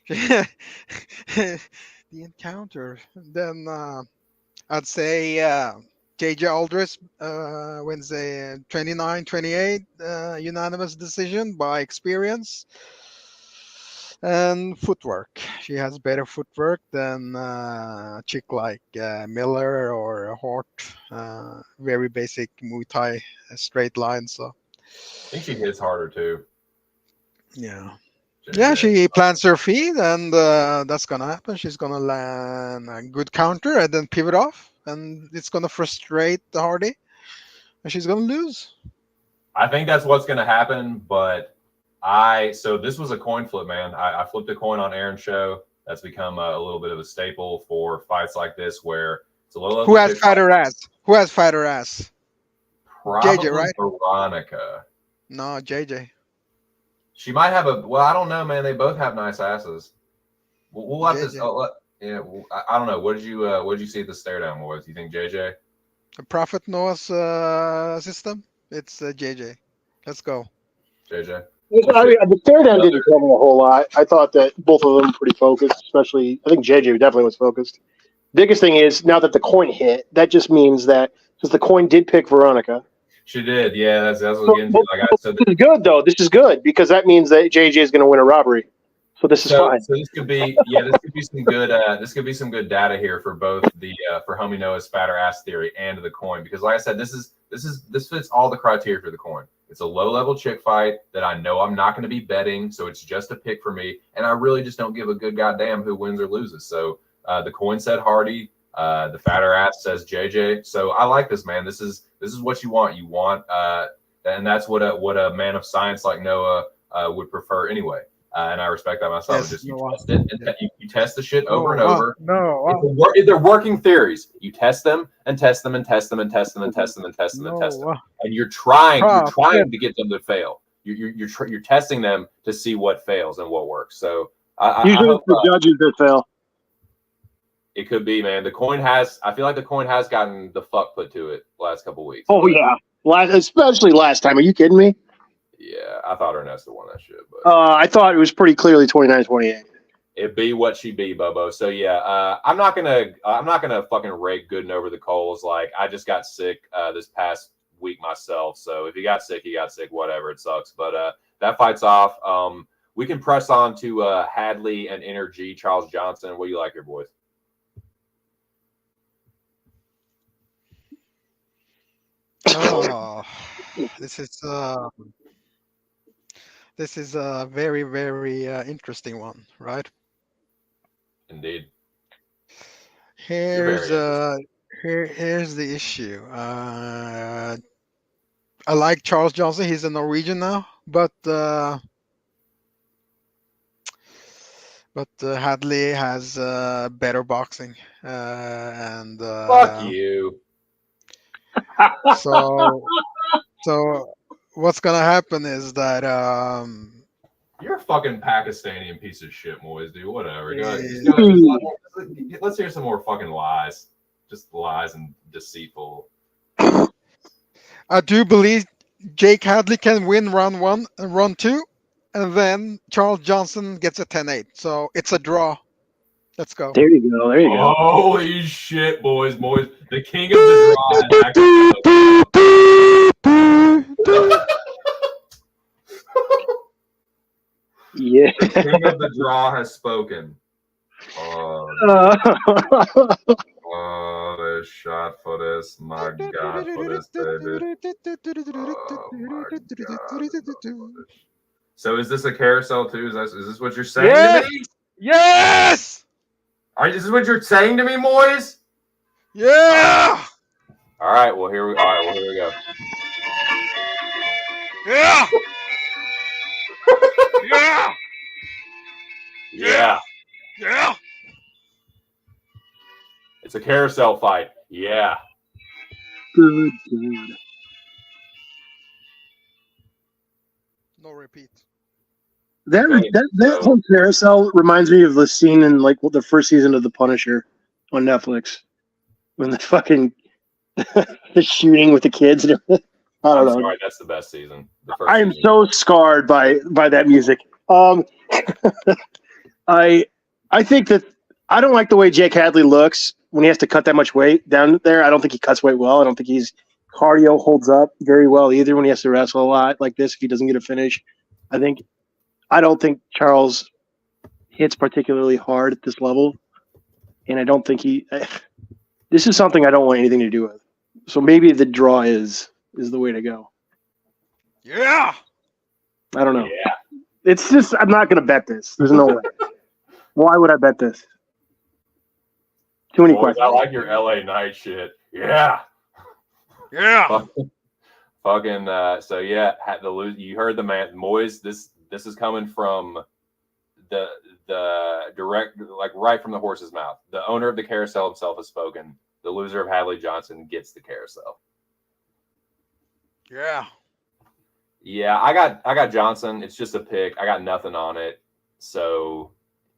The encounter. Then I'd say JJ Aldrich wins a 29-28 unanimous decision by experience and footwork. She has better footwork than a chick like Miller or Hort. Very basic Muay Thai straight line. So I think she hits harder too. yeah. JJ. Yeah, she plants her feet, and that's gonna happen. She's gonna land a good counter and then pivot off, and it's gonna frustrate the Hardy, and she's gonna lose. I think that's what's going to happen, but so this was a coin flip, man. I flipped a coin on Aaron's show. That's become a little bit of a staple for fights like this, where it's a little. Who has fatter ass? Who has fatter ass? Probably JJ, right? Veronica. No, JJ. She might have well, I don't know, man. They both have nice asses. We'll have this. I don't know. What did you see at the stare down, Moiz? You think JJ? Prophet Noah's system. It's JJ. Let's go. JJ. I mean, the stare down didn't tell me a whole lot. I thought that both of them were pretty focused, especially I think JJ definitely was focused. Biggest thing is now that the coin hit, that just means that because the coin did pick Veronica. She did, yeah. That's what we're getting to. Like I said, this is good though. This is good because that means that JJ is going to win a robbery. So this is fine. So this could be some good. This could be some good data here for both the for Homie Noah's fatter ass theory and the coin, because like I said, this fits all the criteria for the coin. It's a low level chick fight that I know I'm not going to be betting, so it's just a pick for me, and I really just don't give a good goddamn who wins or loses. So the coin said Hardy, the fatter ass says JJ. So I like this, man. This is what you want. You want, and that's what a man of science like Noah would prefer anyway. And I respect that myself. Yes, you Noah. test it, and you test the shit over and over. No, They're working theories. You test them and test them and test them and test them and test them and test them and test them. And you're trying to get them to fail. You're testing them to see what fails and what works. So usually it's the judges that fail. It could be, man. I feel like the coin has gotten the fuck put to it the last couple of weeks. Oh yeah, especially last time. Are you kidding me? Yeah, I thought Ernesto won that shit, but I thought it was pretty clearly 29-28. It be what she be, Bobo. So yeah, I'm not gonna fucking rake Gooden over the coals. Like I just got sick this past week myself. So if he got sick, he got sick. Whatever, it sucks. But that fight's off. We can press on to Hadley and Energy Charles Johnson. What do you like here, boys? Oh, this is a very, very interesting one, right? Indeed. Here's the issue. I like Charles Johnson. He's a Norwegian now, but Hadley has better boxing, and Fuck you. So what's gonna happen is that You're a fucking Pakistani piece of shit, Moiz, dude. Whatever. Let's hear some more fucking lies. Just lies and deceitful. I do believe Jake Hadley can win round 1 and round 2, and then Charles Johnson gets a 10-8. So it's a draw. Let's go. There you go. Holy shit, boys. The king of the draw. Yeah. The king of the draw has spoken. Oh, this shot for this. My God, for this, baby. Oh, my God. So is this a carousel, too? Is this what you're saying to me? Yes! Is this what you're saying to me, Moiz? Yeah! All right, well, here we go. Yeah! Yeah! Yeah. Yeah! It's a carousel fight. Yeah. Good God. No repeat. That whole carousel reminds me of the scene in like the first season of The Punisher on Netflix when the fucking the shooting with the kids and everything. I don't know. Sorry, that's the best season. The first I am season. so scarred by that music. I think that I don't like the way Jake Hadley looks when he has to cut that much weight down there. I don't think he cuts weight well. I don't think his cardio holds up very well either when he has to wrestle a lot like this if he doesn't get a finish. I don't think Charles hits particularly hard at this level, and I don't think this is something I don't want anything to do with. So maybe the draw is the way to go. Yeah! I don't know. Yeah. It's just I'm not going to bet this. There's no way. Why would I bet this? Too many questions. I like your LA Knight shit. Yeah. Yeah! Fucking. So yeah, you heard the man, Moiz. This is coming from the direct, like right from the horse's mouth. The owner of the carousel himself has spoken. The loser of Hadley Johnson gets the carousel. Yeah. Yeah, I got Johnson. It's just a pick. I got nothing on it. So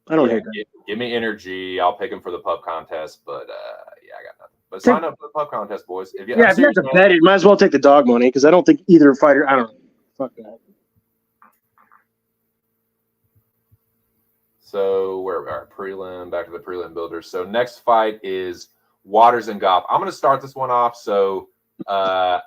I don't hate that. Give me energy. I'll pick him for the pup contest. But yeah, I got nothing. But sign up for the pup contest, boys. If you have to bet it, might as well take the dog money because I don't think either fighter. I don't know. Fuck that. So where we are, prelim, back to the prelim builders. So next fight is Waters and Goff. I'm going to start this one off. So I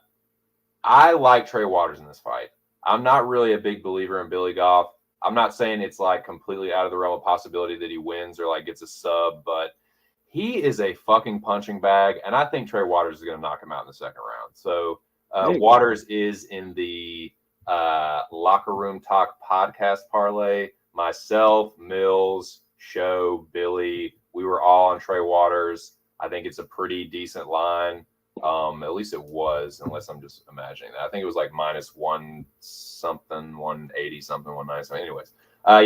like Trey Waters in this fight. I'm not really a big believer in Billy Goff. I'm not saying it's like completely out of the realm of possibility that he wins or like gets a sub, but he is a fucking punching bag, and I think Trey Waters is going to knock him out in the second round. So Waters is in the Locker Room Talk podcast parlay. Myself, Mills, Show, Billy, we were all on Trey Waters. I think it's a pretty decent line. At least it was, unless I'm just imagining that. I think it was like -1 something, 180 something, 190 something. Anyways,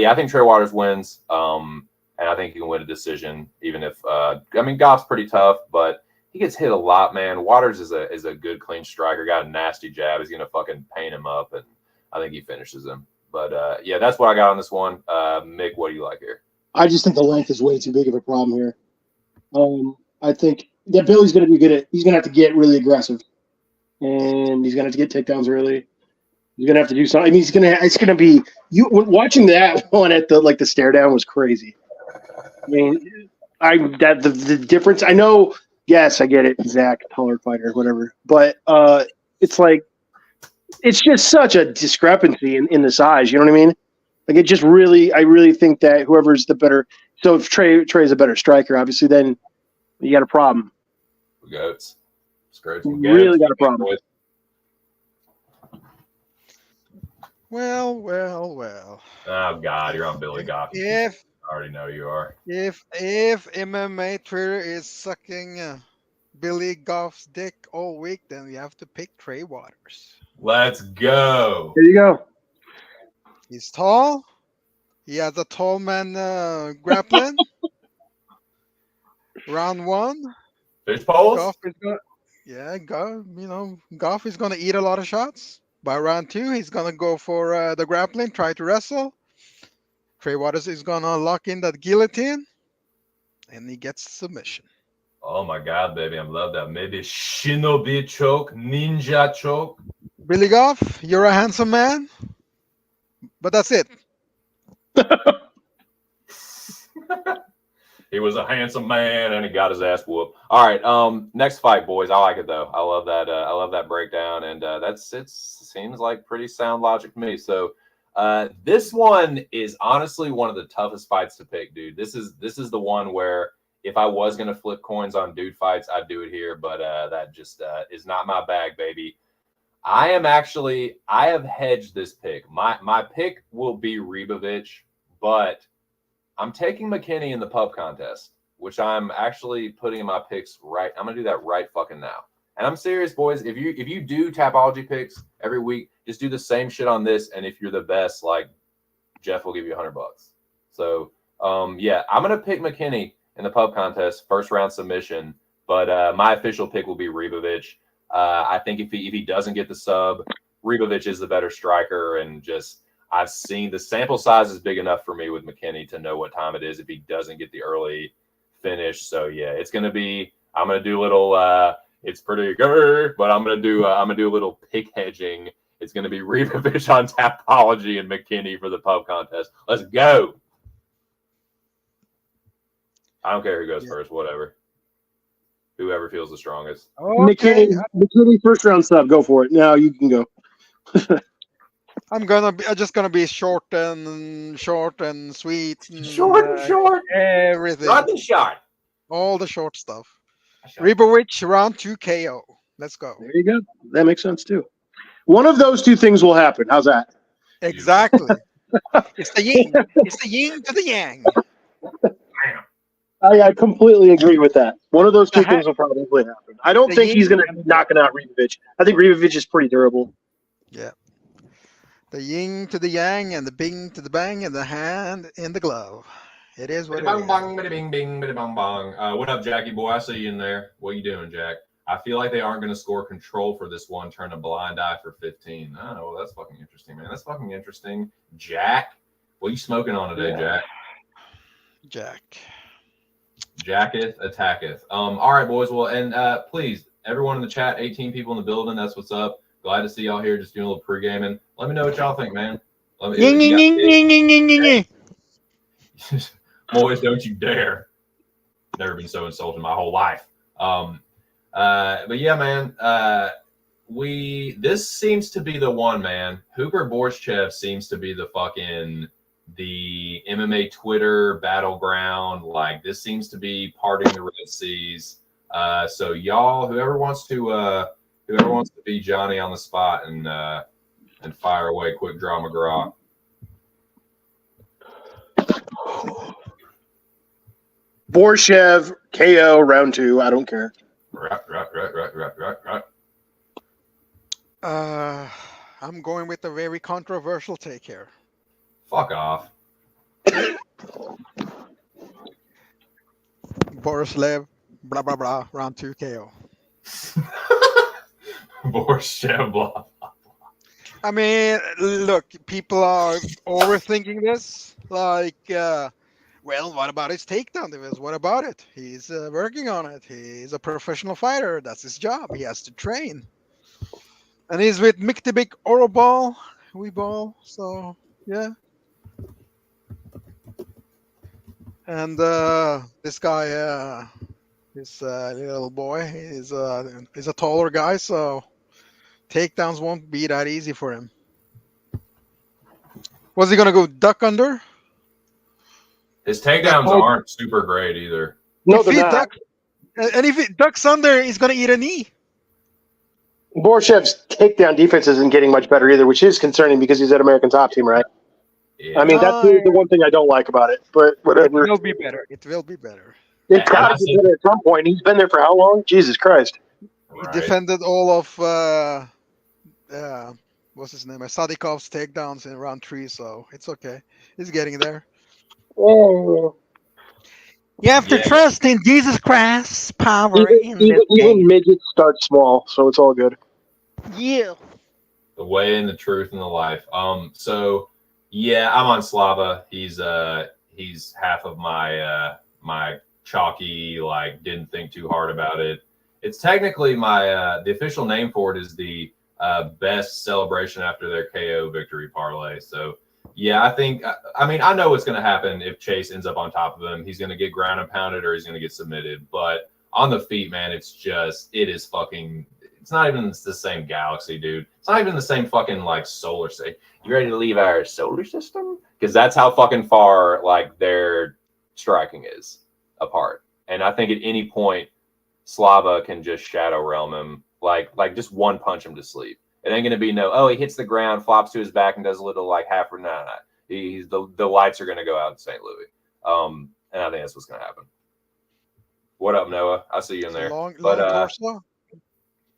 yeah, I think Trey Waters wins. And I think he can win a decision, even if Goff's pretty tough, but he gets hit a lot, man. Waters is a good, clean striker, got a nasty jab. He's gonna fucking paint him up, and I think he finishes him. But yeah, that's what I got on this one. Mick, what do you like here? I just think the length is way too big of a problem here. I think that Billy's going to be good at. He's going to have to get really aggressive, and he's going to have to get takedowns early. He's going to have to do something. I mean, it's going to be you watching that one at the stare down was crazy. I mean, the difference. I know. Yes, I get it. Zach, taller fighter, whatever. But it's like it's just such a discrepancy in the size. You know what I mean? Like it just really. I really think that whoever's the better. So if Trey's a better striker, obviously, then you got a problem. Goats. Really got a problem. Well. Oh God, you're on Billy Goff. I already know you are. If MMA Twitter is sucking Billy Goff's dick all week, then we have to pick Trey Waters. Let's go. There you go. He's tall. He has a tall man grappling. Round one. Fish poles? Goff is gonna eat a lot of shots. By round two, he's gonna go for the grappling, try to wrestle. Trey Waters is gonna lock in that guillotine, and he gets submission. Oh my God, baby, I love that. Maybe shinobi choke, ninja choke. Billy Goff, you're a handsome man, but that's it. He was a handsome man, and he got his ass whooped. All right, next fight, boys. I like it though. I love that. I love that breakdown, and it seems like pretty sound logic to me. So, This one is honestly one of the toughest fights to pick, dude. This is the one where if I was gonna flip coins on dude fights, I'd do it here, but that just is not my bag, baby. I have hedged this pick. My pick will be Rebovich, but I'm taking McKinney in the pub contest, which I'm actually putting in my picks right. I'm gonna do that right fucking now. And I'm serious, boys. If you do Tapology picks every week, just do the same shit on this. And if you're the best, like Jeff will give you $100. So yeah, I'm gonna pick McKinney in the pub contest, first round submission. But my official pick will be Rebovich. I think if he doesn't get the sub, Rebovich is the better striker, and just I've seen the sample size is big enough for me with McKinney to know what time it is if he doesn't get the early finish. So yeah, it's gonna be. I'm gonna do a little. It's pretty good, but I'm gonna do a little pick hedging. It's gonna be Rebovich on Tapology and McKinney for the pub contest. Let's go. I don't care who goes first. Whatever. Whoever feels the strongest. Okay. McKinney first round sub. Go for it. Now you can go. I'm just gonna be short and sweet. And, Short. Everything. Short and short. All the short stuff. Rebovich round 2 KO. Let's go. There you go. That makes sense too. One of those two things will happen. How's that? Exactly. It's the yin. It's the yin to the yang. I completely agree with that. One of those two things will probably happen. I don't think he's going to be knocking out Rebovich. I think Rebovich is pretty durable. Yeah. The yin to the yang and the bing to the bang and the hand in the glove. It is what it is. Bang, bing, bing, bang, bang. What up, Jackie boy? I see you in there. What you doing, Jack? I feel like they aren't going to score control for this one. Turn a blind eye for 15. Oh, well, that's fucking interesting, man. That's fucking interesting. Jack, what are you smoking on today, Jack? Jacketh attacketh. All right, boys. Well, and please, everyone in the chat, 18 people in the building. That's what's up. Glad to see y'all here. Just doing a little pre-gaming. Let me know what y'all think, man. Moiz, don't you dare. Never been so insulted in my whole life. But yeah, man, this seems to be the one, man. Hooper Borshchev seems to be the MMA Twitter battleground. Like, this seems to be parting the Red Seas. So y'all, whoever wants to be Johnny on the spot and fire away quick draw McGraw. Borshchev, KO, round 2. I don't care. Right. I'm going with a very controversial take here. Fuck off. Borshchev, blah, blah, blah, round 2 KO. Borshchev, blah. I mean, look, people are overthinking this. Like, well, what about his takedown defense? What about it? He's working on it. He's a professional fighter. That's his job. He has to train. And he's with Miktibik Orobal, Weeball. So, yeah. And this guy, this little boy, is a taller guy, so takedowns won't be that easy for him. Was he going to go duck under? His takedowns aren't super great either. No, they're not. And if it ducks under, he's going to eat a knee. Borshchev's takedown defense isn't getting much better either, which is concerning because he's at American Top Team, right? Yeah. I mean, that's the one thing I don't like about it. But whatever. It will be better. It will be better. It's got to be better at some point. He's been there for how long? Jesus Christ. Right. He defended all of what's his name? Sadikov's takedowns in round 3, so it's okay. He's getting there. Oh. You have to trust in Jesus Christ's power. Even midgets start small, so it's all good. Yeah. The way and the truth and the life. So yeah, I'm on Slava. He's half of my my chalky, like, didn't think too hard about it. It's technically my the official name for it is the best celebration after their KO victory parlay. So yeah, I think, I mean, I know what's going to happen if Chase ends up on top of him. He's going to get ground and pounded or he's going to get submitted. But on the feet, man, it is fucking it's not even the same galaxy, dude. It's not even the same fucking like solar system. You ready to leave our solar system? Because that's how fucking far like their striking is apart. And I think at any point, Slava can just shadow realm him, like just one punch him to sleep. It ain't gonna be no, oh, he hits the ground, flops to his back, and does a little like half. No. He's the lights are gonna go out in St. Louis. And I think that's what's gonna happen. What up, Noah? I see you in there. Long torso.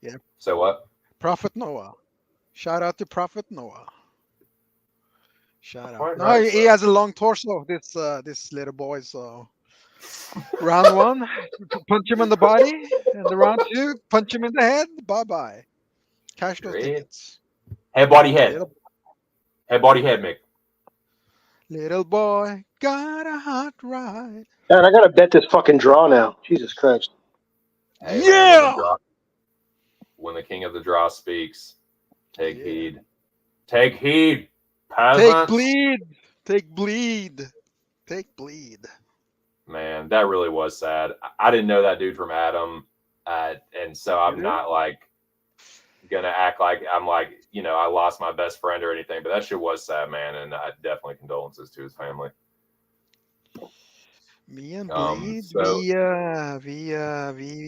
Yeah. So what? Prophet Noah. Shout out to Prophet Noah. Shout out. Quite No, right, he bro. has a long torso. This little boy. So round 1, punch him in the body, and the round 2, punch him in the head. Bye bye. Cash those Great. tickets. Head, body, head. Little, Head, body, head, Mick. little boy got a hot ride. God, I gotta bet this fucking draw now. Jesus Christ. Hey, man, Yeah! when the king of the draw speaks, take Yeah. heed. Take heed, Take peasants. bleed. Take bleed. Take bleed. Man, that really was sad. I didn't know that dude from Adam, and so I'm not like gonna act like I'm like I lost my best friend or anything. But that shit was sad, man, and definitely condolences to his family. Me and Bleed, so- we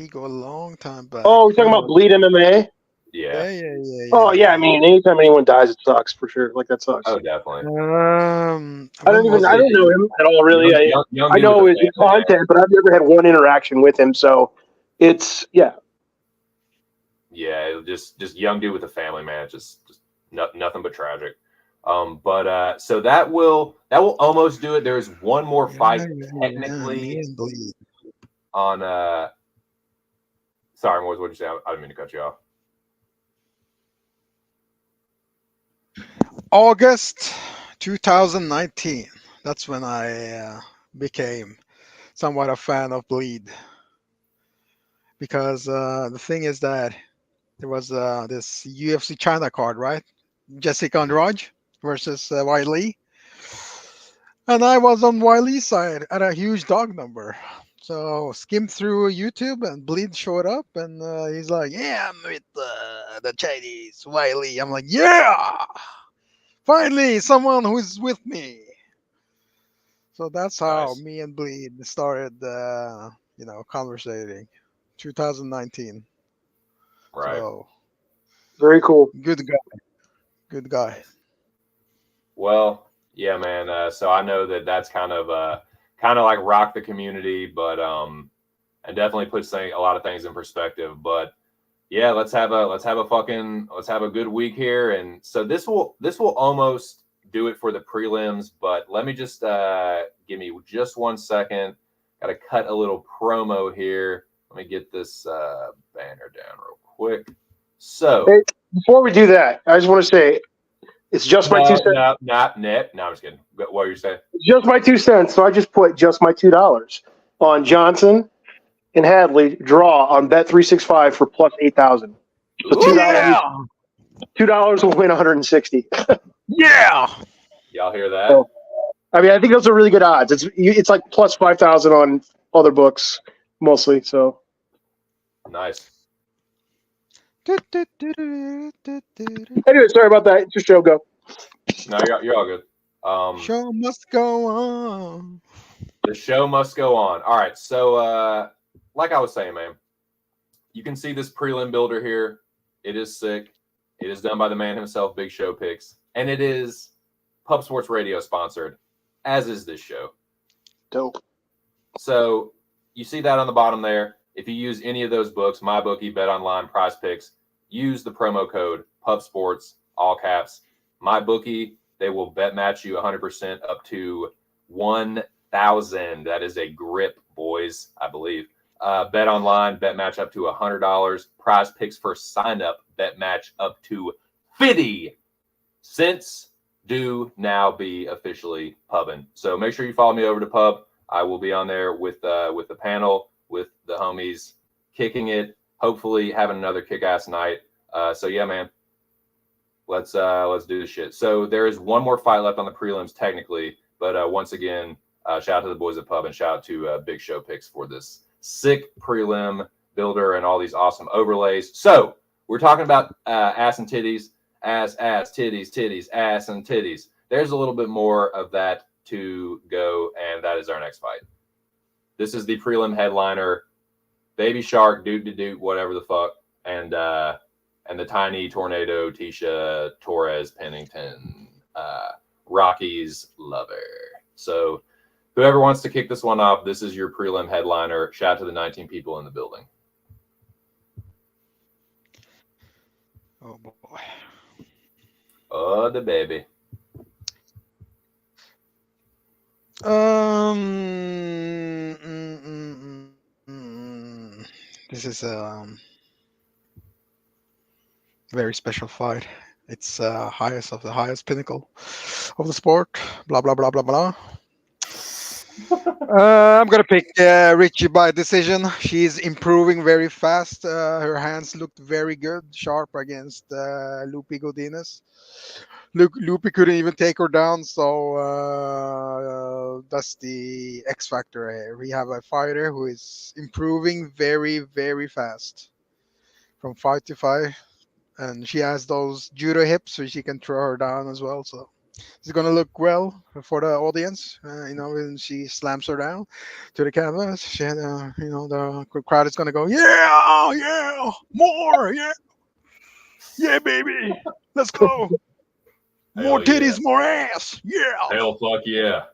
go a long time back. Oh, we're talking about Bleed MMA? Yeah. Yeah. Oh, yeah. I mean, anytime anyone dies, it sucks for sure. Like, that sucks. Oh, definitely. I don't know him at all, really. Young I dude know with his a family, content, but I've never had one interaction with him. So it's, yeah. Yeah, just young dude with a family, man. Just nothing but tragic. But so that will almost do it. There's one more fight technically on sorry, Moiz, what'd you say? I didn't mean to cut you off. August 2019. That's when I became somewhat a fan of Bleed. Because the thing is that there was this UFC China card, right? Jessica Andrade versus Wiley. And I was on Wiley's side at a huge dog number. So skimmed through YouTube and Bleed showed up and he's like, yeah, I'm with the Chinese Wiley. I'm like, yeah, finally someone who's with me. So that's how Nice. me and Bleed started, conversating. 2019. Right. So Very cool. good guy. Well, yeah, man. So I know that's kind of like rock the community, but and definitely puts a lot of things in perspective. But yeah, let's have a good week here. And so this will almost do it for the prelims. But let me just give me just 1 second. Got to cut a little promo here. Let me get this banner down real quick. So Hey, before we do that, I just want to say it's just my 2 cents. No, I'm just kidding. What were you saying? It's just my 2 cents. So I just put just my $2 on Johnson and Hadley draw on Bet365 for plus 8,000. So $2 will win 160. Yeah. Y'all hear that? Oh. I mean, I think those are really good odds. It's like plus 5,000 on other books mostly. So Nice. anyway, sorry about that. It's your show. Go. No, you're all good. Show must go on. The show must go on. All right. So, like I was saying, man, you can see this prelim builder here. It is sick. It is done by the man himself, Big Show Picks, and it is Pub Sports Radio sponsored, as is this show. Dope. So you see that on the bottom there. If you use any of those books, MyBookie, BetOnline, Prize Picks, use the promo code PubSports, all caps. MyBookie, they will bet match you 100% up to 1,000. That is a grip, boys, I believe. BetOnline, bet match up to $100. Prize Picks for sign up, bet match up to 50 cents. Do now be officially pubbing. So make sure you follow me over to Pub. I will be on there with the panel, with the homies, kicking it. Hopefully having another kick-ass night. So yeah, man, let's do this shit. So there is one more fight left on the prelims technically, but once again, shout out to the boys at Pub and shout out to Big Show Picks for this sick prelim builder and all these awesome overlays. So we're talking about ass and titties, ass, titties, titties, ass and titties. There's a little bit more of that to go, and that is our next fight. This is the prelim headliner, Baby Shark, Doot, whatever the fuck, and the Tiny Tornado, Tisha Torres Pennington, Rocky's lover. So whoever wants to kick this one off, this is your prelim headliner. Shout out to the 19 people in the building. Oh boy. Oh, the baby. This is a very special fight. It's highest of the highest pinnacle of the sport. Blah blah blah blah blah. I'm gonna pick Richie by decision. She's improving very fast. Her hands looked very good, sharp against Lupi Godinez. Lupi couldn't even take her down, so that's the X factor here. We have a fighter who is improving very, very fast from fight to fight, and she has those judo hips, so she can throw her down as well. So it's gonna look well for the audience. When she slams her down to the canvas, the crowd is gonna go, yeah, more, yeah, baby, let's go. More titties, more ass. Yeah. Hell, fuck yeah.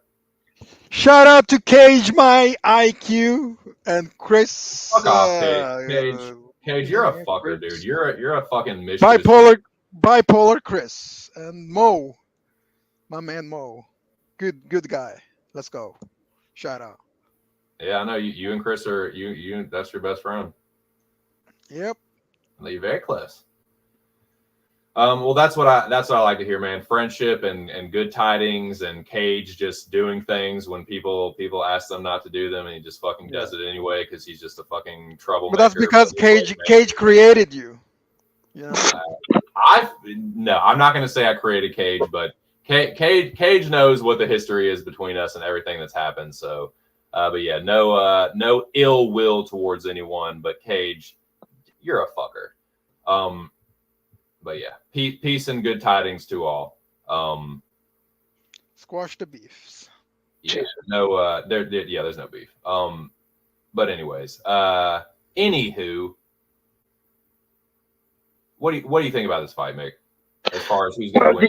Shout out to Cage, my IQ, and Chris. Fuck off, Cage. Cage, you're a fucker, dude. You're a fucking mischievous. Bipolar Chris and Mo, my man Mo, good guy. Let's go. Shout out. Yeah, I know you and Chris are you. That's your best friend. Yep. You're very close. Well, that's what I like to hear, man. Friendship and good tidings, and Cage just doing things when people ask them not to do them, and he just fucking does it anyway because he's just a fucking troublemaker. But that's because Cage created you. Yeah. I'm not going to say I created Cage, but Cage knows what the history is between us and everything that's happened. So, but yeah, no ill will towards anyone, but Cage, you're a fucker. But yeah, peace and good tidings to all. Squash the beefs. Yeah, there's no beef. But anyways, anywho, what do you think about this fight, Mick? As far as who's going to win?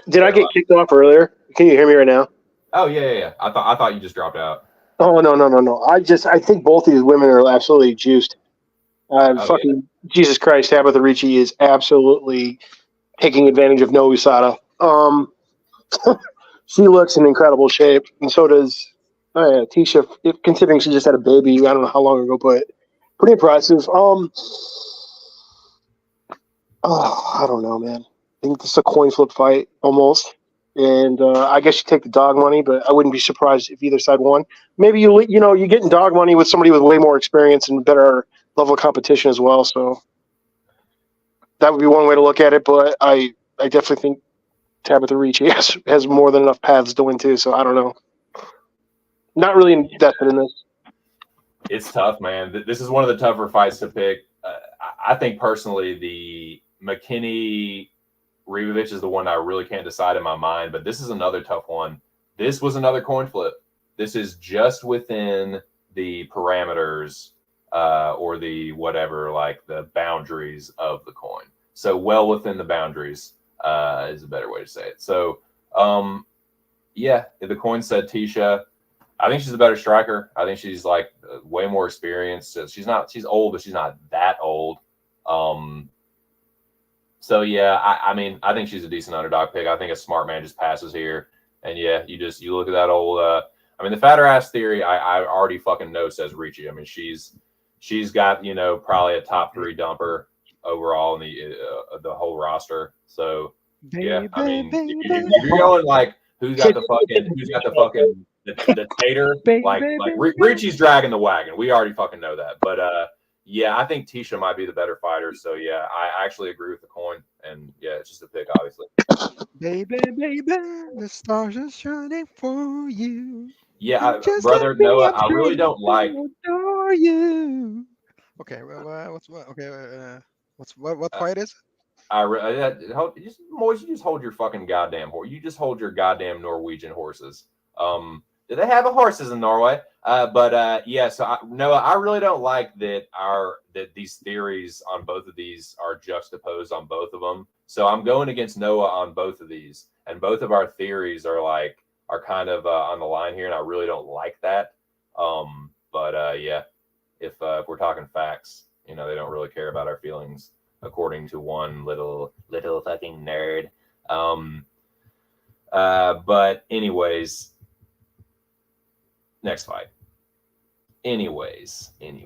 Did I get kicked off earlier? Can you hear me right now? Oh yeah. I thought you just dropped out. Oh no. I think both of these women are absolutely juiced. Jesus Christ, Tabitha Ricci is absolutely taking advantage of Noe Usada. She looks in incredible shape, and so does Tisha. Considering she just had a baby, I don't know how long ago, but pretty impressive. I don't know, man. I think this is a coin flip fight almost, and I guess you take the dog money, but I wouldn't be surprised if either side won. Maybe you're getting dog money with somebody with way more experience and better level of competition as well, so that would be one way to look at it. But I definitely think Tabitha Ricci has more than enough paths to win too. So I don't know. Not really invested in this. It's tough, man. This is one of the tougher fights to pick. I think personally, the McKinney Ribovich is the one I really can't decide in my mind. But this is another tough one. This was another coin flip. This is just within the parameters. Or the whatever, like the boundaries of the coin. So well within the boundaries is a better way to say it. So, yeah, the coin said Tisha. I think she's a better striker. I think she's like way more experienced. She's old, but she's not that old. So yeah, I mean, I think she's a decent underdog pick. I think a smart man just passes here. And yeah, you look at that old. I mean, the fatter ass theory. I already fucking know says Ricci. I mean, she's got probably a top 3 dumper overall in the whole roster. So yeah, I mean, if you're going like who's got the tater, like Ricci's dragging the wagon. We already fucking know that. But yeah, I think Tisha might be the better fighter. So yeah, I actually agree with the coin. And yeah, it's just a pick, obviously. Baby, the stars are shining for you. Yeah, brother Noah, I really don't like. You. Okay, What fight is it? Moiz, you just hold your fucking goddamn horse. You just hold your goddamn Norwegian horses. Do they have horses in Norway? Yeah. So Noah, I really don't like that these theories on both of these are juxtaposed on both of them. So I'm going against Noah on both of these, and both of our theories are kind of on the line here, and I really don't like that. Yeah, if we're talking facts, they don't really care about our feelings, according to one little fucking nerd. But anyways, next fight. Anyways, dude,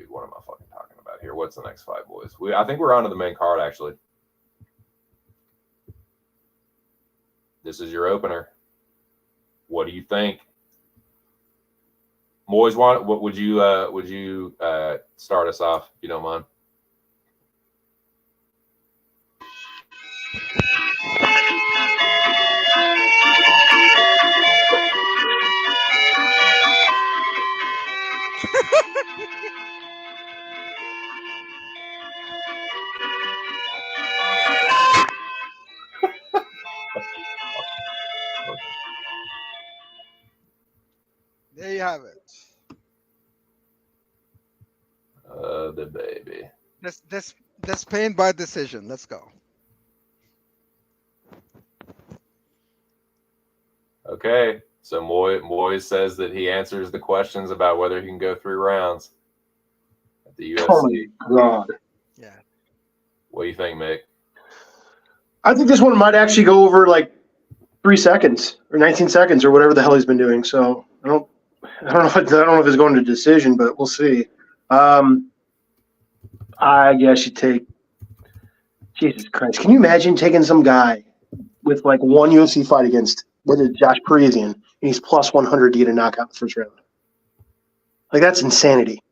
what am I fucking talking about here? What's the next fight, boys? I think we're on to the main card, actually. This is your opener. What do you think? Moiz, what would you start us off, if you don't mind? There you have it. The baby. This pain by decision. Let's go. Okay, so Moiz says that he answers the questions about whether he can go 3 rounds at the UFC. Oh my God. Yeah. What do you think, Mick? I think this one might actually go over like 3 seconds or 19 seconds or whatever the hell he's been doing. So I don't know if it's going to decision, but we'll see. I guess you take. Jesus Christ! Can you imagine taking some guy with like one UFC fight against Josh Parisian and he's plus 100 to get a knockout in the first round? Like, that's insanity.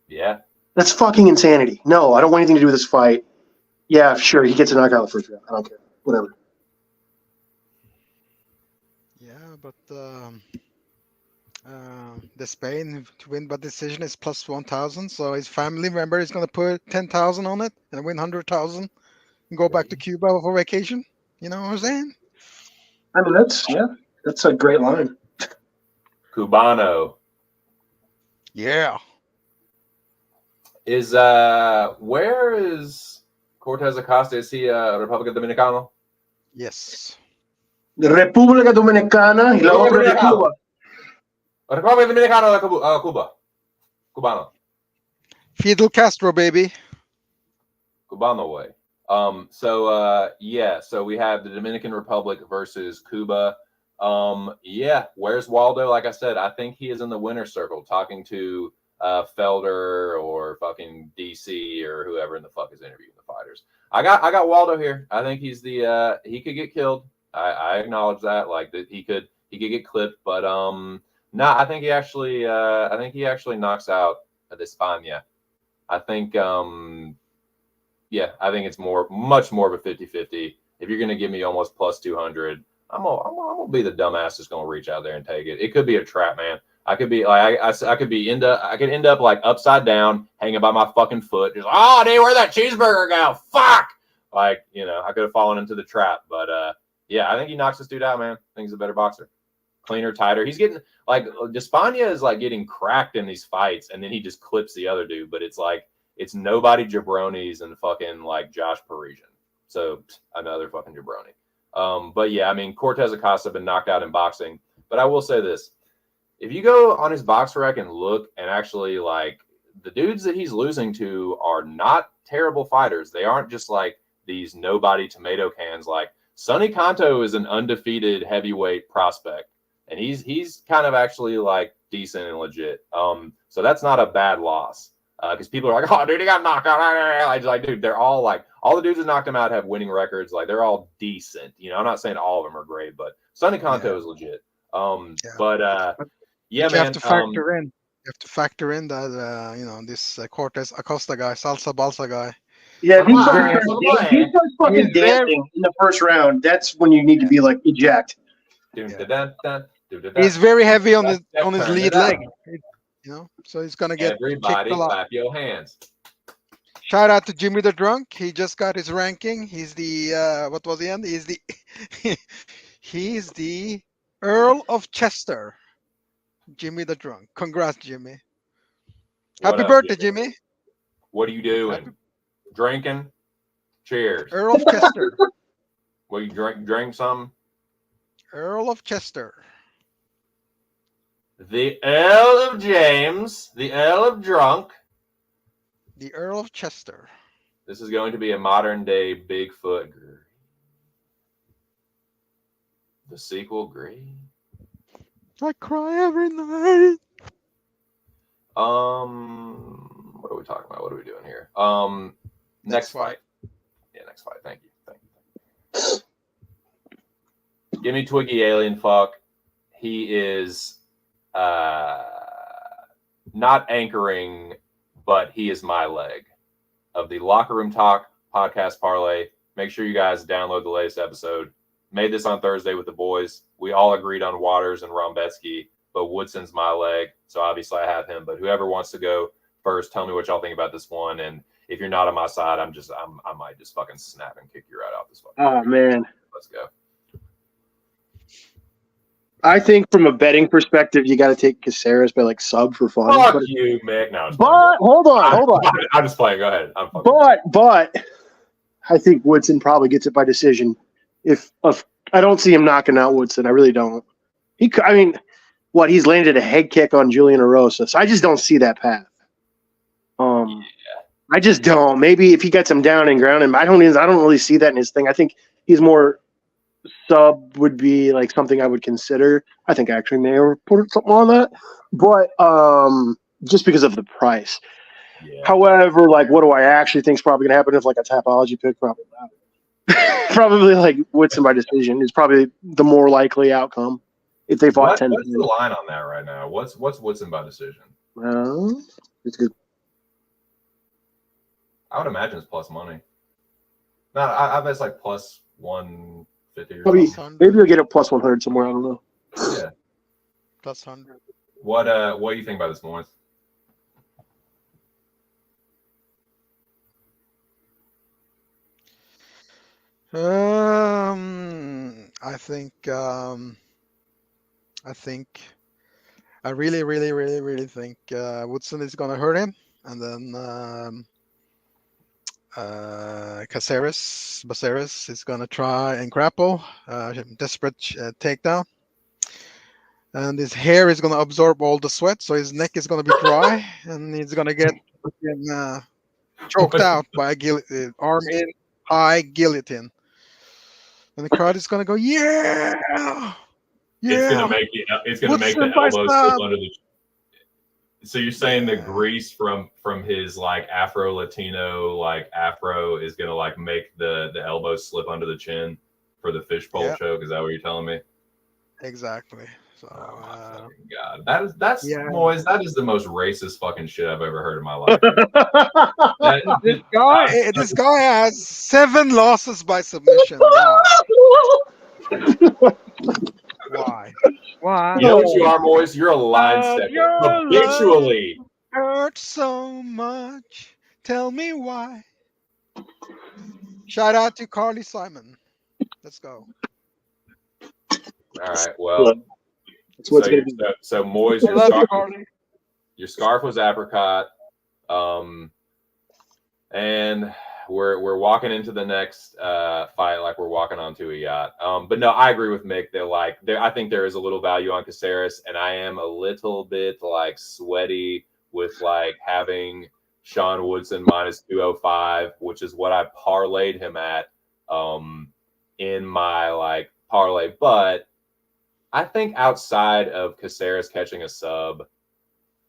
Yeah. That's fucking insanity. No, I don't want anything to do with this fight. Yeah, sure, he gets a knockout in the first round. I don't care. Whatever. Yeah, but the Spain to win by decision is plus 1,000. So his family member is going to put 10,000 on it and win 100,000 and go back to Cuba for vacation. You know what I'm saying? I mean, that's a great line. Cubano. Yeah. Where is Cortez Acosta? Is he República Dominicana? Yes. República Dominicana y la otra de Cuba. República Dominicana de Cuba. Cubano. Fidel Castro, baby. Cubano way. So we have the Dominican Republic versus Cuba. Where's Waldo? Like I said, I think he is in the winner's circle talking to Felder or fucking DC or whoever in the fuck is interviewing the fighters. I got Waldo here. I think he's he could get killed. I acknowledge that, like, that he could get clipped, but I think he actually knocks out the España. I think I think it's much more of a 50-50. If you're gonna give me almost plus 200, I'm gonna be the dumbass that's gonna reach out there and take it. It could be a trap, man. I could be like I could end up like upside down, hanging by my fucking foot, just dude, where'd that cheeseburger go? Fuck! Like, I could have fallen into the trap, but I think he knocks this dude out, man. I think he's a better boxer, cleaner, tighter. He's getting like Despania is like getting cracked in these fights, and then he just clips the other dude. But it's like it's nobody jabronis and fucking like Josh Parisian. So another fucking jabroni. I mean, Cortez Acosta been knocked out in boxing, but I will say this. If you go on his box rec and look, and actually, like, the dudes that he's losing to are not terrible fighters. They aren't just like these nobody tomato cans. Like, Sonny Kanto is an undefeated heavyweight prospect, and he's kind of actually like decent and legit. So that's not a bad loss. Because people are like, oh, dude, he got knocked out. Like, dude, they're all like, all the dudes that knocked him out have winning records. Like, they're all decent. I'm not saying all of them are great, but Sonny Kanto is legit. You have to factor in. You have to factor in that this Cortez Acosta guy, Salsa Balsa guy. Yeah, if he starts fucking dancing in the first round, that's when you need to be like eject. He's very heavy on his lead leg. So he's gonna get everybody clap your hands. Shout out to Jimmy the Drunk. He just got his ranking. He's the what was the end? He's the he's the Earl of Chester. Jimmy the Drunk. Congrats, Jimmy. What Happy up, birthday, Jimmy? Jimmy. What are you doing? Drinking? Cheers. Earl of Chester. Will you drink some? Earl of Chester. The Earl of James, the Earl of Drunk. The Earl of Chester. This is going to be a modern day Bigfoot. The sequel, great. I cry every night. What are we talking about? What are we doing here? Next fight. Yeah, next fight. Thank you. Give me Twiggy Alien Fuck. He is not anchoring, but he is my leg of the Locker Room Talk podcast parlay. Make sure you guys download the latest episode. Made this on Thursday with the boys. We all agreed on Waters and Rombetsky, but Woodson's my leg, so obviously I have him. But whoever wants to go first, tell me what y'all think about this one. And if you're not on my side, I might just fucking snap and kick you right out this fucking. Oh man, let's go. I think from a betting perspective, you got to take Caceres by like sub for fun. Fuck you, Mick. No, but hold on. I'm just playing. Go ahead. But I think Woodson probably gets it by decision. If I don't see him knocking out Woodson, I really don't. He's landed a head kick on Julian Erosa, so I just don't see that path. I just don't. Maybe if he gets him down and ground him, I don't really see that in his thing. I think he's more sub would be like something I would consider. I think I actually may have put something on that, but just because of the price. Yeah. However, like what do I actually think is probably going to happen if like a Tapology pick? Probably not. Probably like Woodson by decision is probably the more likely outcome if they fought 10. What's the line on that right now? What's Woodson by decision? It's good. I would imagine it's plus money. No, I bet it's like plus 150 or probably, something. Maybe you'll get a plus 100 somewhere. I don't know. Yeah. Plus 100. What do you think about this, Moiz? I really think Woodson is gonna hurt him, and then Caceres is gonna try and grapple, desperate takedown, and his hair is gonna absorb all the sweat, so his neck is gonna be dry, and he's gonna get choked out by a arm in high guillotine. And the crowd is gonna go, yeah. It's gonna make the elbows slip under the. So you're saying the grease from his like Afro Latino like afro is gonna like make the elbows slip under the chin for the fishbowl choke? Is that what you're telling me? Exactly. So, oh my fucking God, that's Moiz, that is the most racist fucking shit I've ever heard in my life. This guy has 7 losses by submission. Why? You know what you are, Moiz? You're a line stepper. Habitually. Hurt so much. Tell me why. Shout out to Carly Simon. Let's go. All right. Well. So Moiz, your scarf was apricot, and we're walking into the next fight like we're walking onto a yacht. But no, I agree with Mick. I think there is a little value on Caceres, and I am a little bit like sweaty with like having Sean Woodson minus 205, which is what I parlayed him at in my like parlay, but. I think outside of Caceres catching a sub,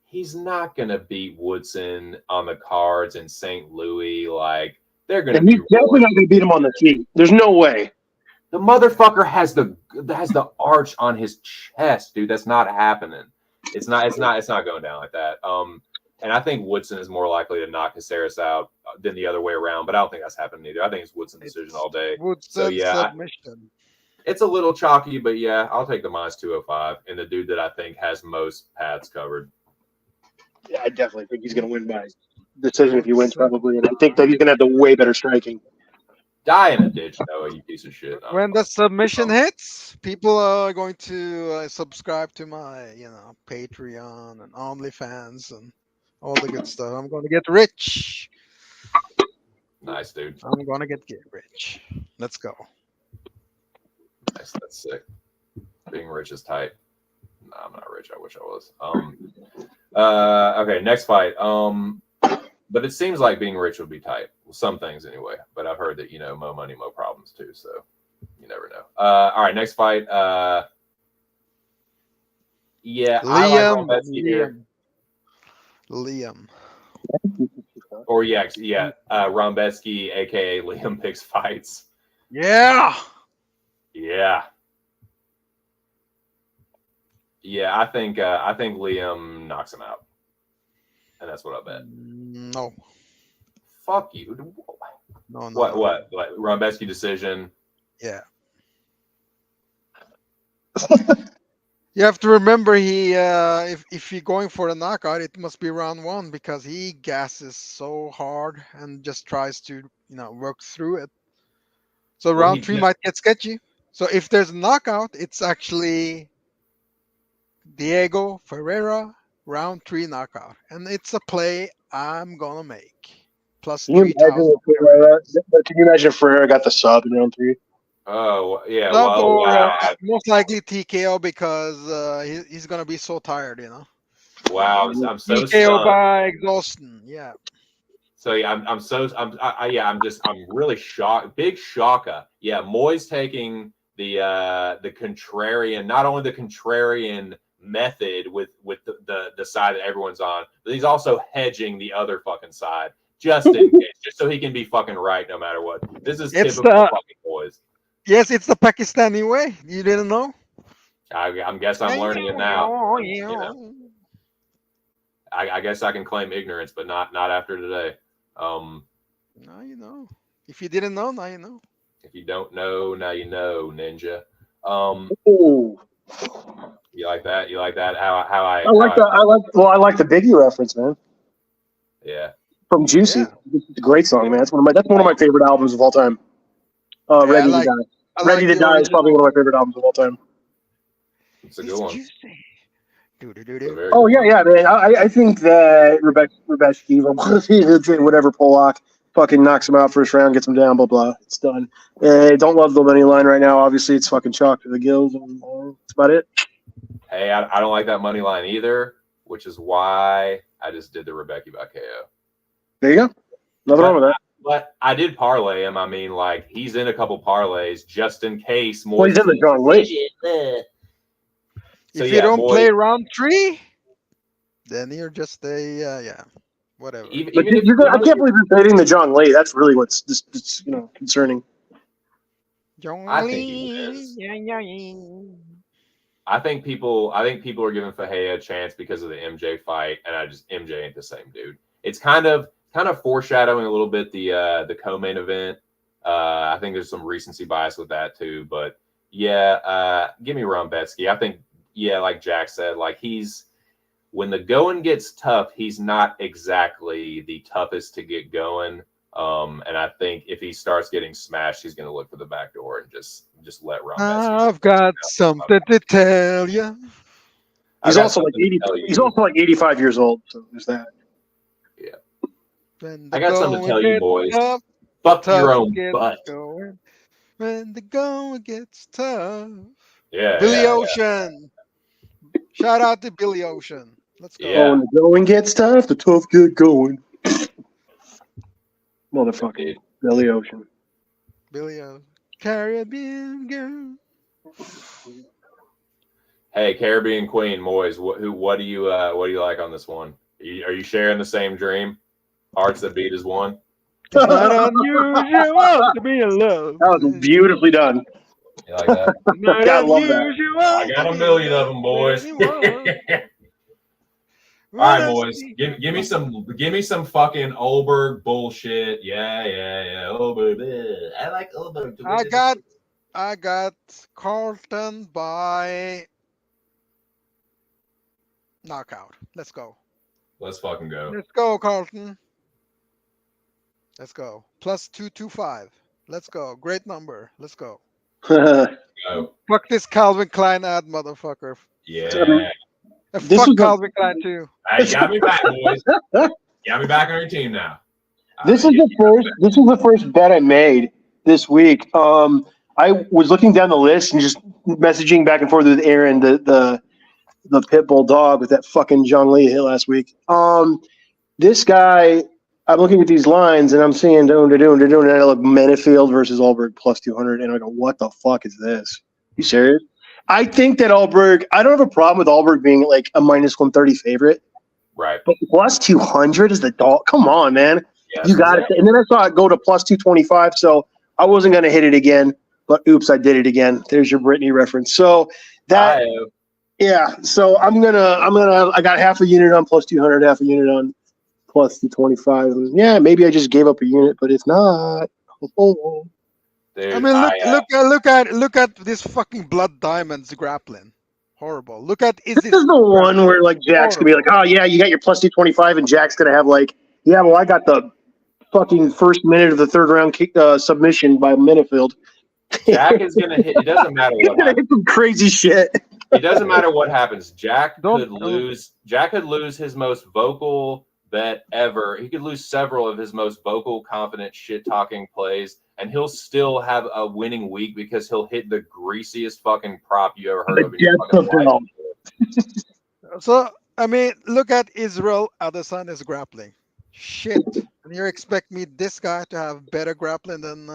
he's not going to beat Woodson on the cards in St. Louis. Like, they're going to be. He's definitely not going to beat him on the feet. There's no way. The motherfucker has the arch on his chest, dude. That's not happening. It's not going down like that. And I think Woodson is more likely to knock Caceres out than the other way around, but I don't think that's happening either. I think it's Woodson's decision all day. Woodson submission. It's a little chalky, but yeah, I'll take the minus 205 and the dude that I think has most paths covered. Yeah, I definitely think he's going to win by decision if he wins, probably. And I think that he's going to have the way better striking. Die in a ditch, Noah, you piece of shit. When the submission hits, people are going to subscribe to my, Patreon and OnlyFans and all the good stuff. I'm going to get rich. Nice, dude. I'm going to get rich. Let's go. Nice. That's sick. Being rich is tight. No, I'm not rich. I wish I was. Okay, next fight. But it seems like being rich would be tight. Well, some things anyway. But I've heard that, mo money, mo problems too. So you never know. All right, next fight. Yeah, Liam. I like here. Liam. Or Rombetsky, aka Liam picks fights. Yeah. Yeah. Yeah, I think Liam knocks him out. And that's what I bet. No. Fuck you. No. What? Like Rombetsky decision? Yeah. You have to remember if you're going for the knockout, it must be round 1 because he gasses so hard and just tries to work through it. So round 3 might get sketchy. So if there's a knockout, it's actually Diego Ferreira round 3 knockout, and it's a play I'm gonna make. Plus Can you 3,000. Can you imagine if Ferreira got the sub in round 3? Oh yeah, Wow. Most likely TKO because he's gonna be so tired, Wow, I'm so TKO stunned. by exhaustion. Yeah. So yeah, I'm really shocked. Big shocker. Yeah, Moiz taking the contrarian, not only the contrarian method with the side that everyone's on, but he's also hedging the other fucking side just in case, just so he can be fucking right no matter what. This is typical fucking Moiz. Yes, it's the Pakistani way. You didn't know? I guess I'm learning it now. I guess I can claim ignorance, but not after today. Now you know. If you didn't know, now you know. If you don't know, now you know, ninja. Ooh. You like that? You like that? I like the Biggie reference, man. Yeah. From Juicy. Yeah. It's a great song, man. That's one of my favorite albums of all time. Ready to Die. Ready to Die is probably one of my favorite albums of all time. It's a good one. Oh yeah, man. I think that Rebecca, whatever Pollock, fucking knocks him out first round, gets him down, blah blah. It's done. Don't love the money line right now. Obviously, it's fucking chalk to the gills, and that's about it. Hey, I don't like that money line either, which is why I just did the Rebecca by KO. There you go. Nothing wrong with that. But I did parlay him. I mean, like, he's in a couple parlays just in case more. Well, he's in the John Lee. So if you don't play round 3, then you're just whatever. I can't believe you're fading the John Lee. That's really what's just concerning. I think he is. I think people are giving Fahey a chance because of the MJ fight, and MJ ain't the same dude. It's kind of foreshadowing a little bit the co-main event. I think there's some recency bias with that too, but yeah, give me Rombetsky. I think like Jack said, like when the going gets tough, he's not exactly the toughest to get going. And I think if he starts getting smashed, he's going to look for the back door and just let Rombetsky. I've got something to tell you. He's also like 80. He's also like 85 years old. So there's that. Yeah. I got something to tell you, boys. Tough, fuck your own butt. Going. When the going gets tough. Yeah. Billy Ocean. Shout out to Billy Ocean. Let's go. Yeah. When the going gets tough, the tough get going. Motherfucker. Billy Ocean. Billy Ocean. Caribbean girl. Hey, Caribbean Queen, Moiz. What do you like on this one? Are you sharing the same dream? Hearts that beat as one. Not unusual to be in love. That was beautifully done. You like that? I love that. I got a million of them, boys. All right, boys. Give me some fucking Oberg bullshit. Yeah. Oberg. I like Oberg. I got Carlton by knockout. Let's go. Let's fucking go. Let's go, Carlton. Let's go. Plus 225. Let's go. Great number. Let's go. Go. Fuck this Calvin Klein ad, motherfucker. Yeah. And This fuck was a- Calvin Klein too. Hey, got me back, boys. Got me back on your team now. This is the first bet I made this week. I was looking down the list and just messaging back and forth with Aaron, the pit bull dog with that fucking John Lee hit last week. This guy, I'm looking at these lines and I'm seeing doing, and I look Menefield versus Allberg plus 200, and I go, what the fuck is this? You serious? I think that Allberg. I don't have a problem with Allberg being like a minus 130 favorite. Right. But plus 200 is the dog. Come on, man. Yeah, You got it. And then I saw it go to plus 225, so I wasn't going to hit it again. But oops, I did it again. There's your Britney reference. So that, yeah. So I got half a unit on plus 200, half a unit on plus 225. And yeah, maybe I just gave up a unit, but if not, Dude, I mean, look at this fucking Blood Diamonds grappling. Horrible. Look at this is the one where like Jack's gonna be like, oh yeah, you got your plus 225, and Jack's gonna have like, yeah, well I got the fucking first minute of the third round kick, submission by Menefield. Jack is gonna hit. It doesn't matter He's what gonna happens. hit some crazy shit. It doesn't matter what happens. Jack Don't- could lose. Jack could lose his most vocal bet ever. He could lose several of his most vocal, confident, shit-talking plays, and he'll still have a winning week because he'll hit the greasiest fucking prop you ever heard of in your The fucking life. So I mean, look at Israel Adesanya's grappling. Shit. And you expect me, this guy, to have better grappling than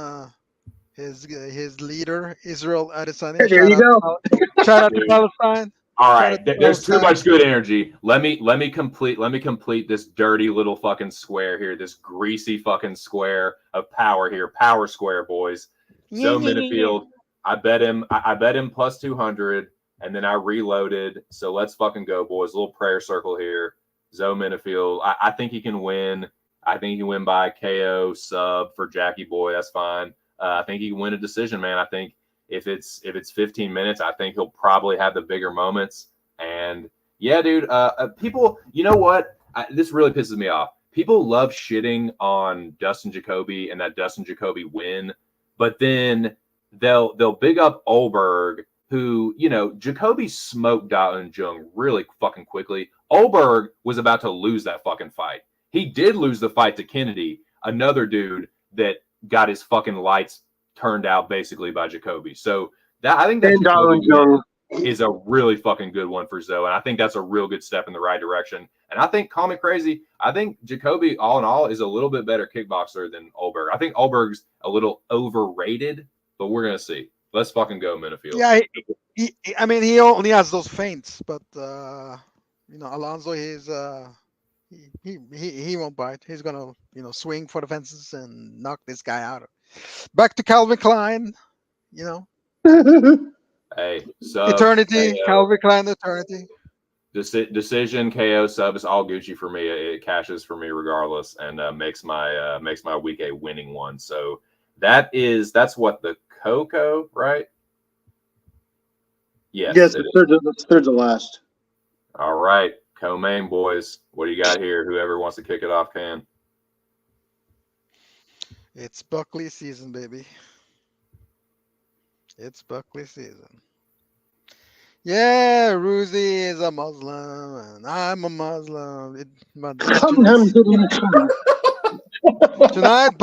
his leader, Israel Adesanya? There you go. Shout out to Palestine. All right, Shout out to there's too Palestine. much good energy. Let me complete this dirty little fucking square here. This greasy fucking square of power here. Power square, boys. So Minifield, I bet him plus 200, and then I reloaded. So let's fucking go, boys. A little prayer circle here. Zoe Minifield. I think he can win. I think he can win by KO sub for Jackie Boy. That's fine. I think he can win a decision, man. I think if it's 15 minutes, I think he'll probably have the bigger moments. And yeah, dude, people, you know what? This really pisses me off. People love shitting on Dustin Jacoby and that Dustin Jacoby win, but then they'll big up Olberg, who, you know, Jacoby smoked Dalton Jung really fucking quickly. Olberg was about to lose that fucking fight. He did lose the fight to Kennedy, another dude that got his fucking lights turned out basically by Jacoby. So that, I think that Jacoby is a really fucking good one for Zoe, and I think that's a real good step in the right direction. And I think, call me crazy, I think Jacoby, all in all, is a little bit better kickboxer than Olberg. I think Olberg's a little overrated, but we're gonna see. Let's fucking go, Minifield. Yeah, I mean, he only has those feints, but you know, Alonso, he won't bite. He's gonna, you know, swing for the fences and knock this guy out. Back to Calvin Klein, you know. Hey, sub, Eternity, KO, Calvin Klein, Eternity. decision, KO, sub is all Gucci for me. It cashes for me regardless, and makes my week a winning one. So that's what the Coco, right? Yes, third to last. All right, co-main boys, what do you got here? Whoever wants to kick it off can. It's Buckley season, baby. It's Buckley season. Yeah, Ruzi is a Muslim, and I'm a Muslim. Tonight,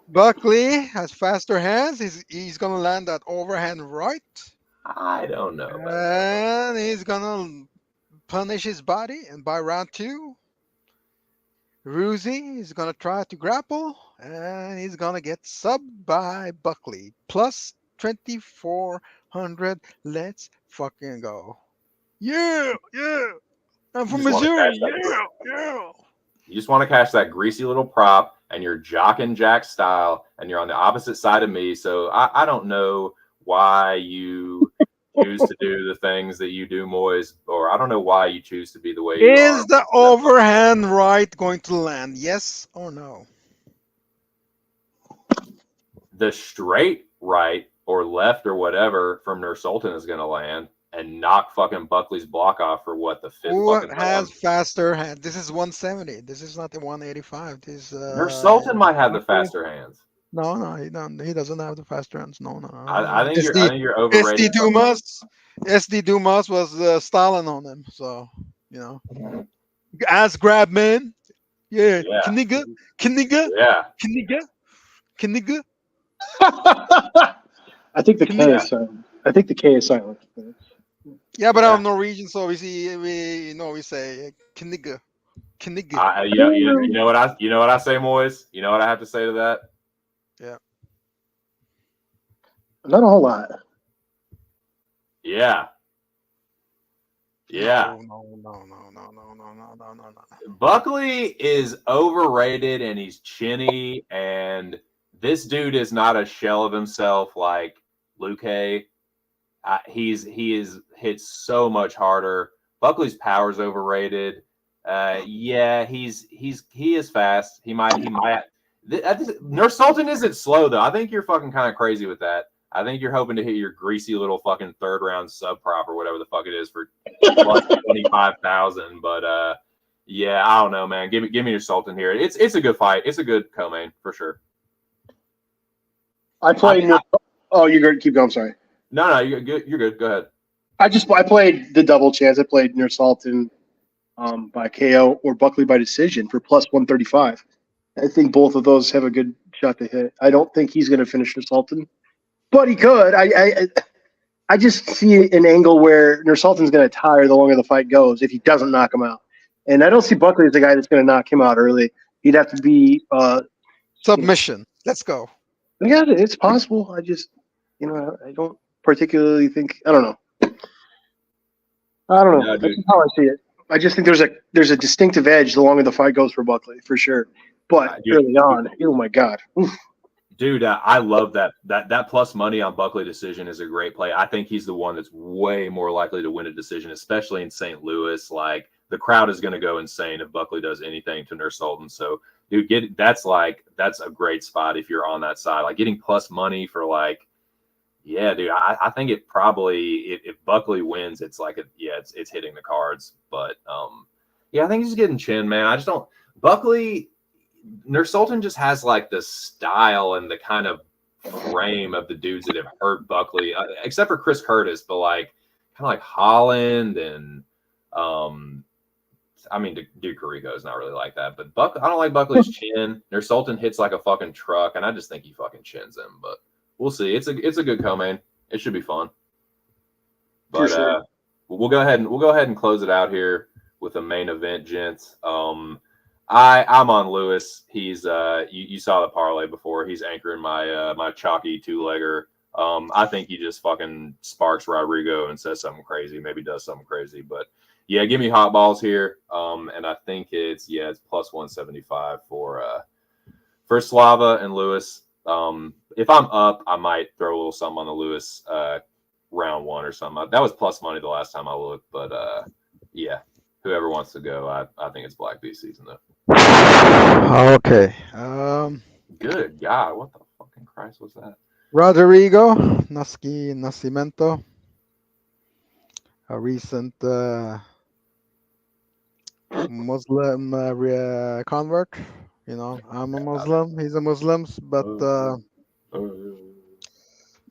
Buckley has faster hands. He's gonna land that overhand right, I don't know about that. and he's gonna punish his body. And by round 2, Ruzi is gonna try to grapple, and he's gonna get subbed by Buckley plus 2,400. Let's fucking go! Yeah. I'm from You just wanna Missouri. cash that Yeah. You just want to catch that greasy little prop, and you're jocking Jack style, and you're on the opposite side of me. So I don't know why you choose to do the things that you do, Moiz, or I don't know why you choose to be the way you are. Is the overhand right going to land? Yes or no? The straight right or left or whatever from Nur Sultan is going to land. and knock fucking Buckley's block off for what, the fifth Who fucking has round? faster hand? This is 170. This is not the 185. This Nurse Sultan might have the Buckley- faster hands. No, he don't. He doesn't have the faster hands. No. I think SD you're overrating. SD Dumas was Stalin on him. So ass grab, man. Yeah, Yeah. Kniga. Yeah. I think the K is silent. I think the K is silent. Yeah, but Yeah. I'm Norwegian, so we say Kniga. You know what I say, Moiz? You know what I have to say to that? Yeah. Not a whole lot. Yeah. Yeah. No. Buckley is overrated and he's chinny, and this dude is not a shell of himself like Luke. He is hit so much harder. Buckley's power's overrated. Yeah, he is fast. He might. Nurse Sultan isn't slow though. I think you're fucking kind of crazy with that. I think you're hoping to hit your greasy little fucking third round sub prop or whatever the fuck it is for plus 25,000. But yeah, I don't know, man. Give me your Sultan here. It's a good fight. It's a good co-main for sure. I played. Oh, you're good. Keep going. Sorry. No, you're good. You're good. Go ahead. I played the double chance. I played Nurse Sultan by KO or Buckley by decision for plus 135. I think both of those have a good shot to hit. I don't think he's going to finish Nurse Sultan, but he could. I just see an angle where Nurse Sultan's going to tire the longer the fight goes if he doesn't knock him out. And I don't see Buckley as the guy that's going to knock him out early. He'd have to be Submission. Let's go. Yeah, it's possible. I just, I don't particularly think. I don't know. No, That's how I see it. I just think there's a distinctive edge the longer the fight goes for Buckley, for sure. But early on, oh my god, oof. Dude, I love that plus money on Buckley decision is a great play. I think he's the one that's way more likely to win a decision, especially in St. Louis. Like, the crowd is going to go insane if Buckley does anything to Nurse Sultan. So, dude, that's a great spot if you're on that side. Like, getting plus money for yeah, dude. I think it probably if Buckley wins, it's it's hitting the cards. But yeah, I think he's getting chin, man. I just don't Buckley. Nurse Sultan just has the style and the kind of frame of the dudes that have hurt Buckley, except for Chris Curtis, but kind of like Holland and Duke Carrico is not really like that. But I don't like Buckley's chin. Nurse Sultan hits like a fucking truck, and I just think he fucking chins him. But we'll see. It's a good co-main. It should be fun. But sure. we'll go ahead and close it out here with a main event, gents. I'm on Lewis. He's you saw the parlay before. He's anchoring my chalky two-legger. I think he just fucking sparks Rodrigo and says something crazy, maybe does something crazy. But yeah, give me hot balls here. And I think it's plus 175 for Slava and Lewis. If I'm up, I might throw a little something on the Lewis round one or something. That was plus money the last time I looked, but yeah, whoever wants to go, I think it's Black Beast season though. Okay. Good God, what the fucking Christ was that? Rodrigo Nascimento, a recent Muslim convert. I'm a Muslim. He's a Muslim, but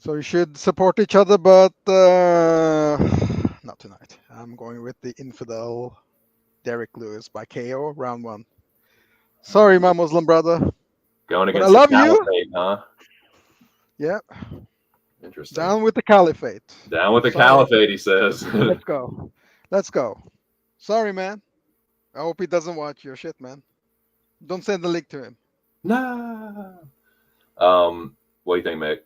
so you should support each other, but not tonight. I'm going with the infidel Derek Lewis by KO round one. Sorry, my Muslim brother. Going But against I love the you. Caliphate, huh? Yeah. Interesting. Down with the Caliphate. Down with the Sorry. Caliphate, he says. Let's go. Sorry, man. I hope he doesn't watch your shit, man. Don't send the link to him. No. What do you think, Mick?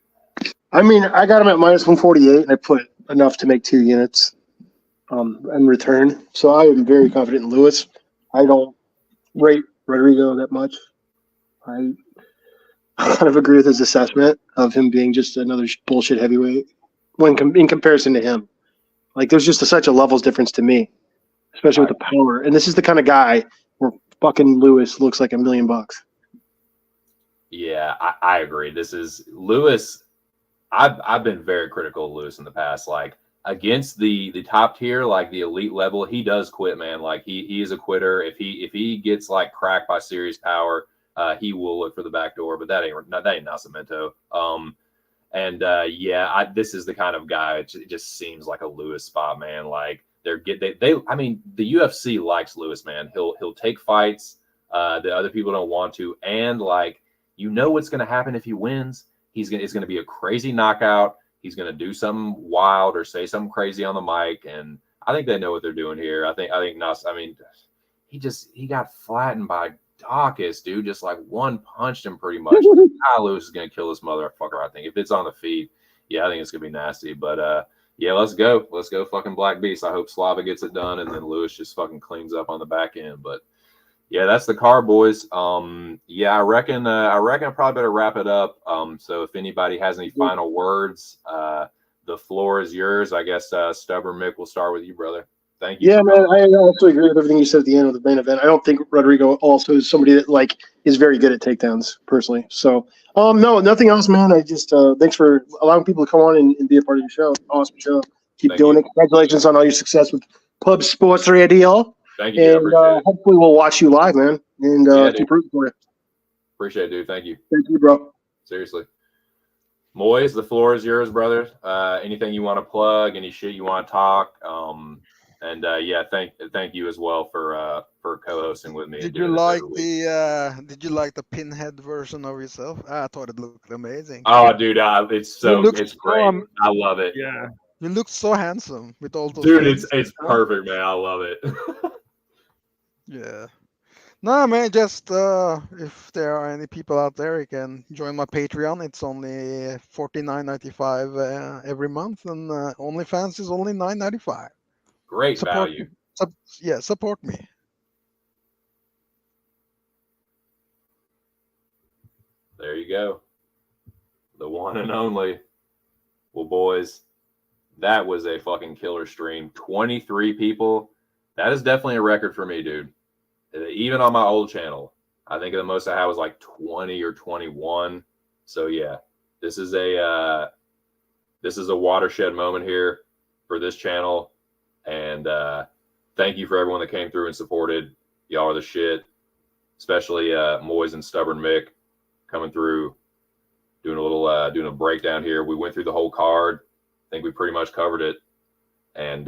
I mean, I got him at minus 148, and I put enough to make 2 units in return. So I am very confident in Lewis. I don't rate Rodrigo that much. I kind of agree with his assessment of him being just another bullshit heavyweight in comparison to him. There's just such a levels difference to me, especially with the power. And this is the kind of guy where fucking Lewis looks like $1 million. Yeah, I agree. This is Lewis. I've been very critical of Lewis in the past. against the top tier, like the elite level, he does quit, man. Like he is a quitter. If he gets like cracked by serious power, he will look for the back door. But that ain't Nascimento. This is the kind of guy. It just seems like a Lewis spot, man. Like I mean, the UFC likes Lewis, man. He'll take fights that other people don't want to, and like what's going to happen if he wins. It's going to be a crazy knockout. He's going to do something wild or say something crazy on the mic, and I think they know what they're doing here. I think Nas. I mean, he got flattened by Dawkins, dude. Just like one punched him pretty much. Lewis is going to kill this motherfucker. I think if it's on the feet, I think it's going to be nasty. But let's go. Let's go, fucking Black Beast. I hope Slava gets it done, and then Lewis just fucking cleans up on the back end. But yeah, that's the card, boys. I reckon I probably better wrap it up. So if anybody has any final words, the floor is yours. I guess Stubborn Mick, will start with you, brother. Thank you. Yeah, man, I also agree with everything you said at the end of the main event. I don't think Rodrigo also is somebody that like is very good at takedowns personally. So no, nothing else, man. I just thanks for allowing people to come on and be a part of your show. Awesome show. Keep doing it. Congratulations on all your success with Pub Sports Radio. Thank you, dude. And hopefully we'll watch you live, man. And keep rooting for you. Appreciate it, dude. Thank you. Thank you, bro. Seriously. Moiz, the floor is yours, brother. Anything you want to plug, any shit you want to talk. Thank you as well for co-hosting with me. Did you like the pinhead version of yourself? I thought it looked amazing. Oh, dude, it's great. I love it. Yeah. You look so handsome with all those. Dude, it's perfect, man. I love it. Yeah. No, man, just if there are any people out there, you can join my Patreon. It's only $49.95 every month, and OnlyFans is only $9.95. Great value. Support me. There you go. The one and only. Well, boys, that was a fucking killer stream. 23 people. That is definitely a record for me, dude. Even on my old channel, I think the most I had was like 20 or 21. So yeah, this is a watershed moment here for this channel. And thank you for everyone that came through and supported. Y'all are the shit. Especially Moiz and Stubborn Mick coming through, doing a breakdown here. We went through the whole card. I think we pretty much covered it. And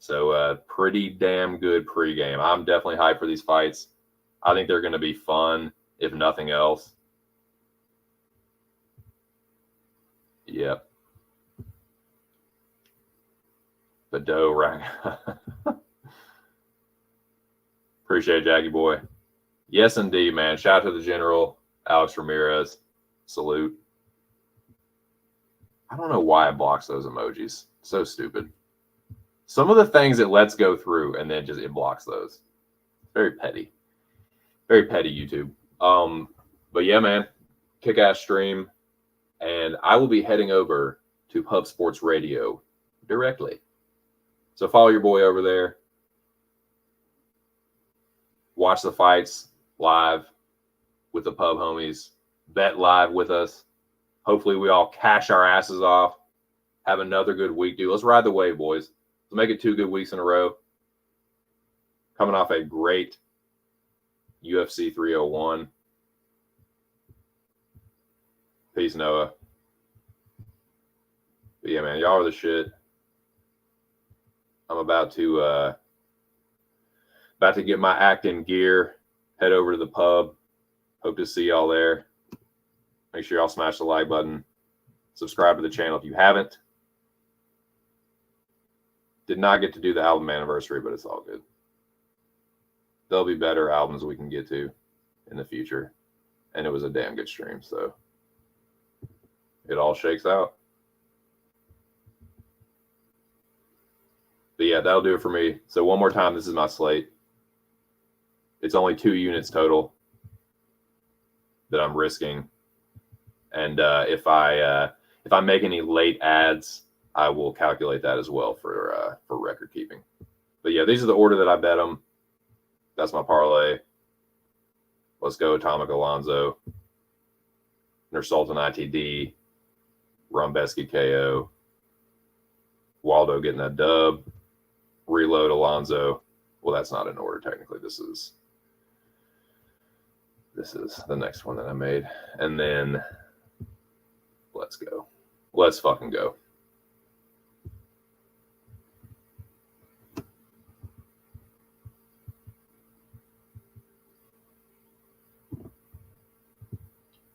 so pretty damn good pregame. I'm definitely hyped for these fights. I think they're going to be fun, if nothing else. Yep. The dough rang. Appreciate it, Jackie boy. Yes, indeed, man. Shout out to the General, Alex Ramirez. Salute. I don't know why it blocks those emojis. So stupid. Some of the things it lets go through and then it blocks those. Very petty. Very petty, YouTube. But yeah, man. Kick-ass stream. And I will be heading over to Pub Sports Radio directly. So follow your boy over there. Watch the fights live with the pub homies. Bet live with us. Hopefully we all cash our asses off. Have another good week, dude. Let's ride the wave, boys. Let's make it 2 good weeks in a row. Coming off a great UFC 301. Peace, Noah. But yeah, man, y'all are the shit. I'm about to get my acting gear, head over to the pub. Hope to see y'all there. Make sure y'all smash the like button. Subscribe to the channel if you haven't. Did not get to do the album anniversary, but it's all good. There'll be better albums we can get to in the future. And it was a damn good stream, so it all shakes out. But yeah, that'll do it for me. So one more time, this is my slate. It's only 2 units total that I'm risking. And if I make any late ads, I will calculate that as well for record keeping. But yeah, these are the order that I bet them. That's my parlay. Let's go Atomic Alonzo, Nursultan ITD, Rumbeski KO, Waldo getting that dub. Reload Alonzo. Well, that's not in order technically. This is the next one that I made. And then let's go. Let's fucking go.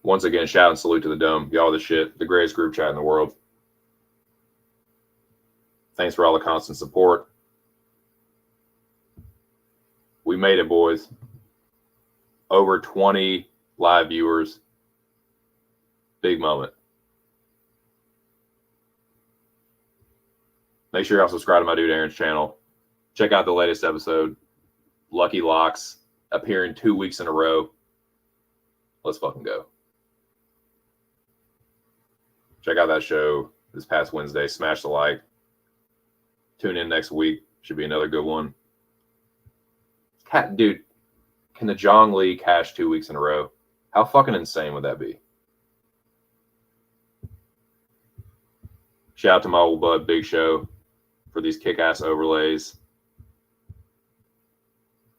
Once again, shout and salute to the Dome. Y'all the shit. The greatest group chat in the world. Thanks for all the constant support. We made it, boys. Over 20 live viewers. Big moment. Make sure y'all subscribe to my dude Aaron's channel. Check out the latest episode. Lucky Locks appearing 2 weeks in a row. Let's fucking go. Check out that show this past Wednesday. Smash the like. Tune in next week. Should be another good one. Dude, can the Jong Lee cash 2 weeks in a row? How fucking insane would that be? Shout out to my old bud Big Show for these kick-ass overlays.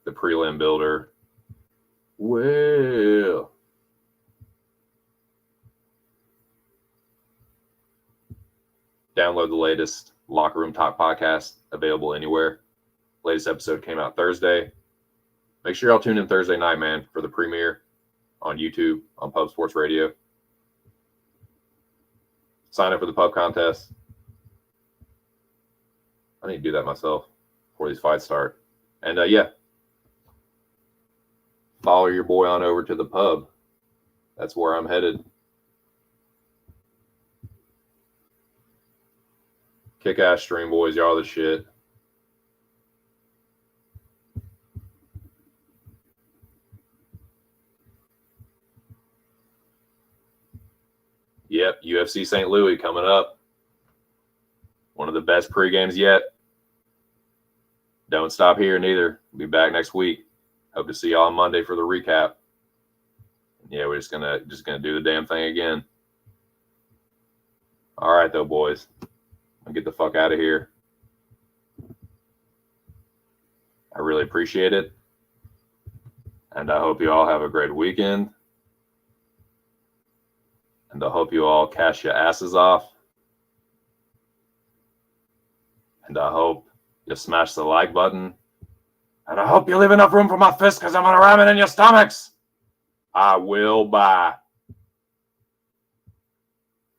The prelim builder. Well. Download the latest Locker Room Talk podcast, available anywhere. Latest episode came out Thursday. Make sure y'all tune in Thursday night, man, for the premiere on YouTube, on Pub Sports Radio. Sign up for the pub contest. I need to do that myself before these fights start. And yeah, follow your boy on over to the pub. That's where I'm headed. Kick-ass stream, boys. Y'all the shit. Yep, UFC St. Louis coming up. One of the best pre-games yet. Don't stop here neither. Be back next week. Hope to see y'all on Monday for the recap. Yeah, we're just gonna do the damn thing again. All right, though, boys. I'll get the fuck out of here. I really appreciate it. And I hope you all have a great weekend. And I hope you all cash your asses off. And I hope you smash the like button. And I hope you leave enough room for my fist because I'm going to ram it in your stomachs. I will. Bye.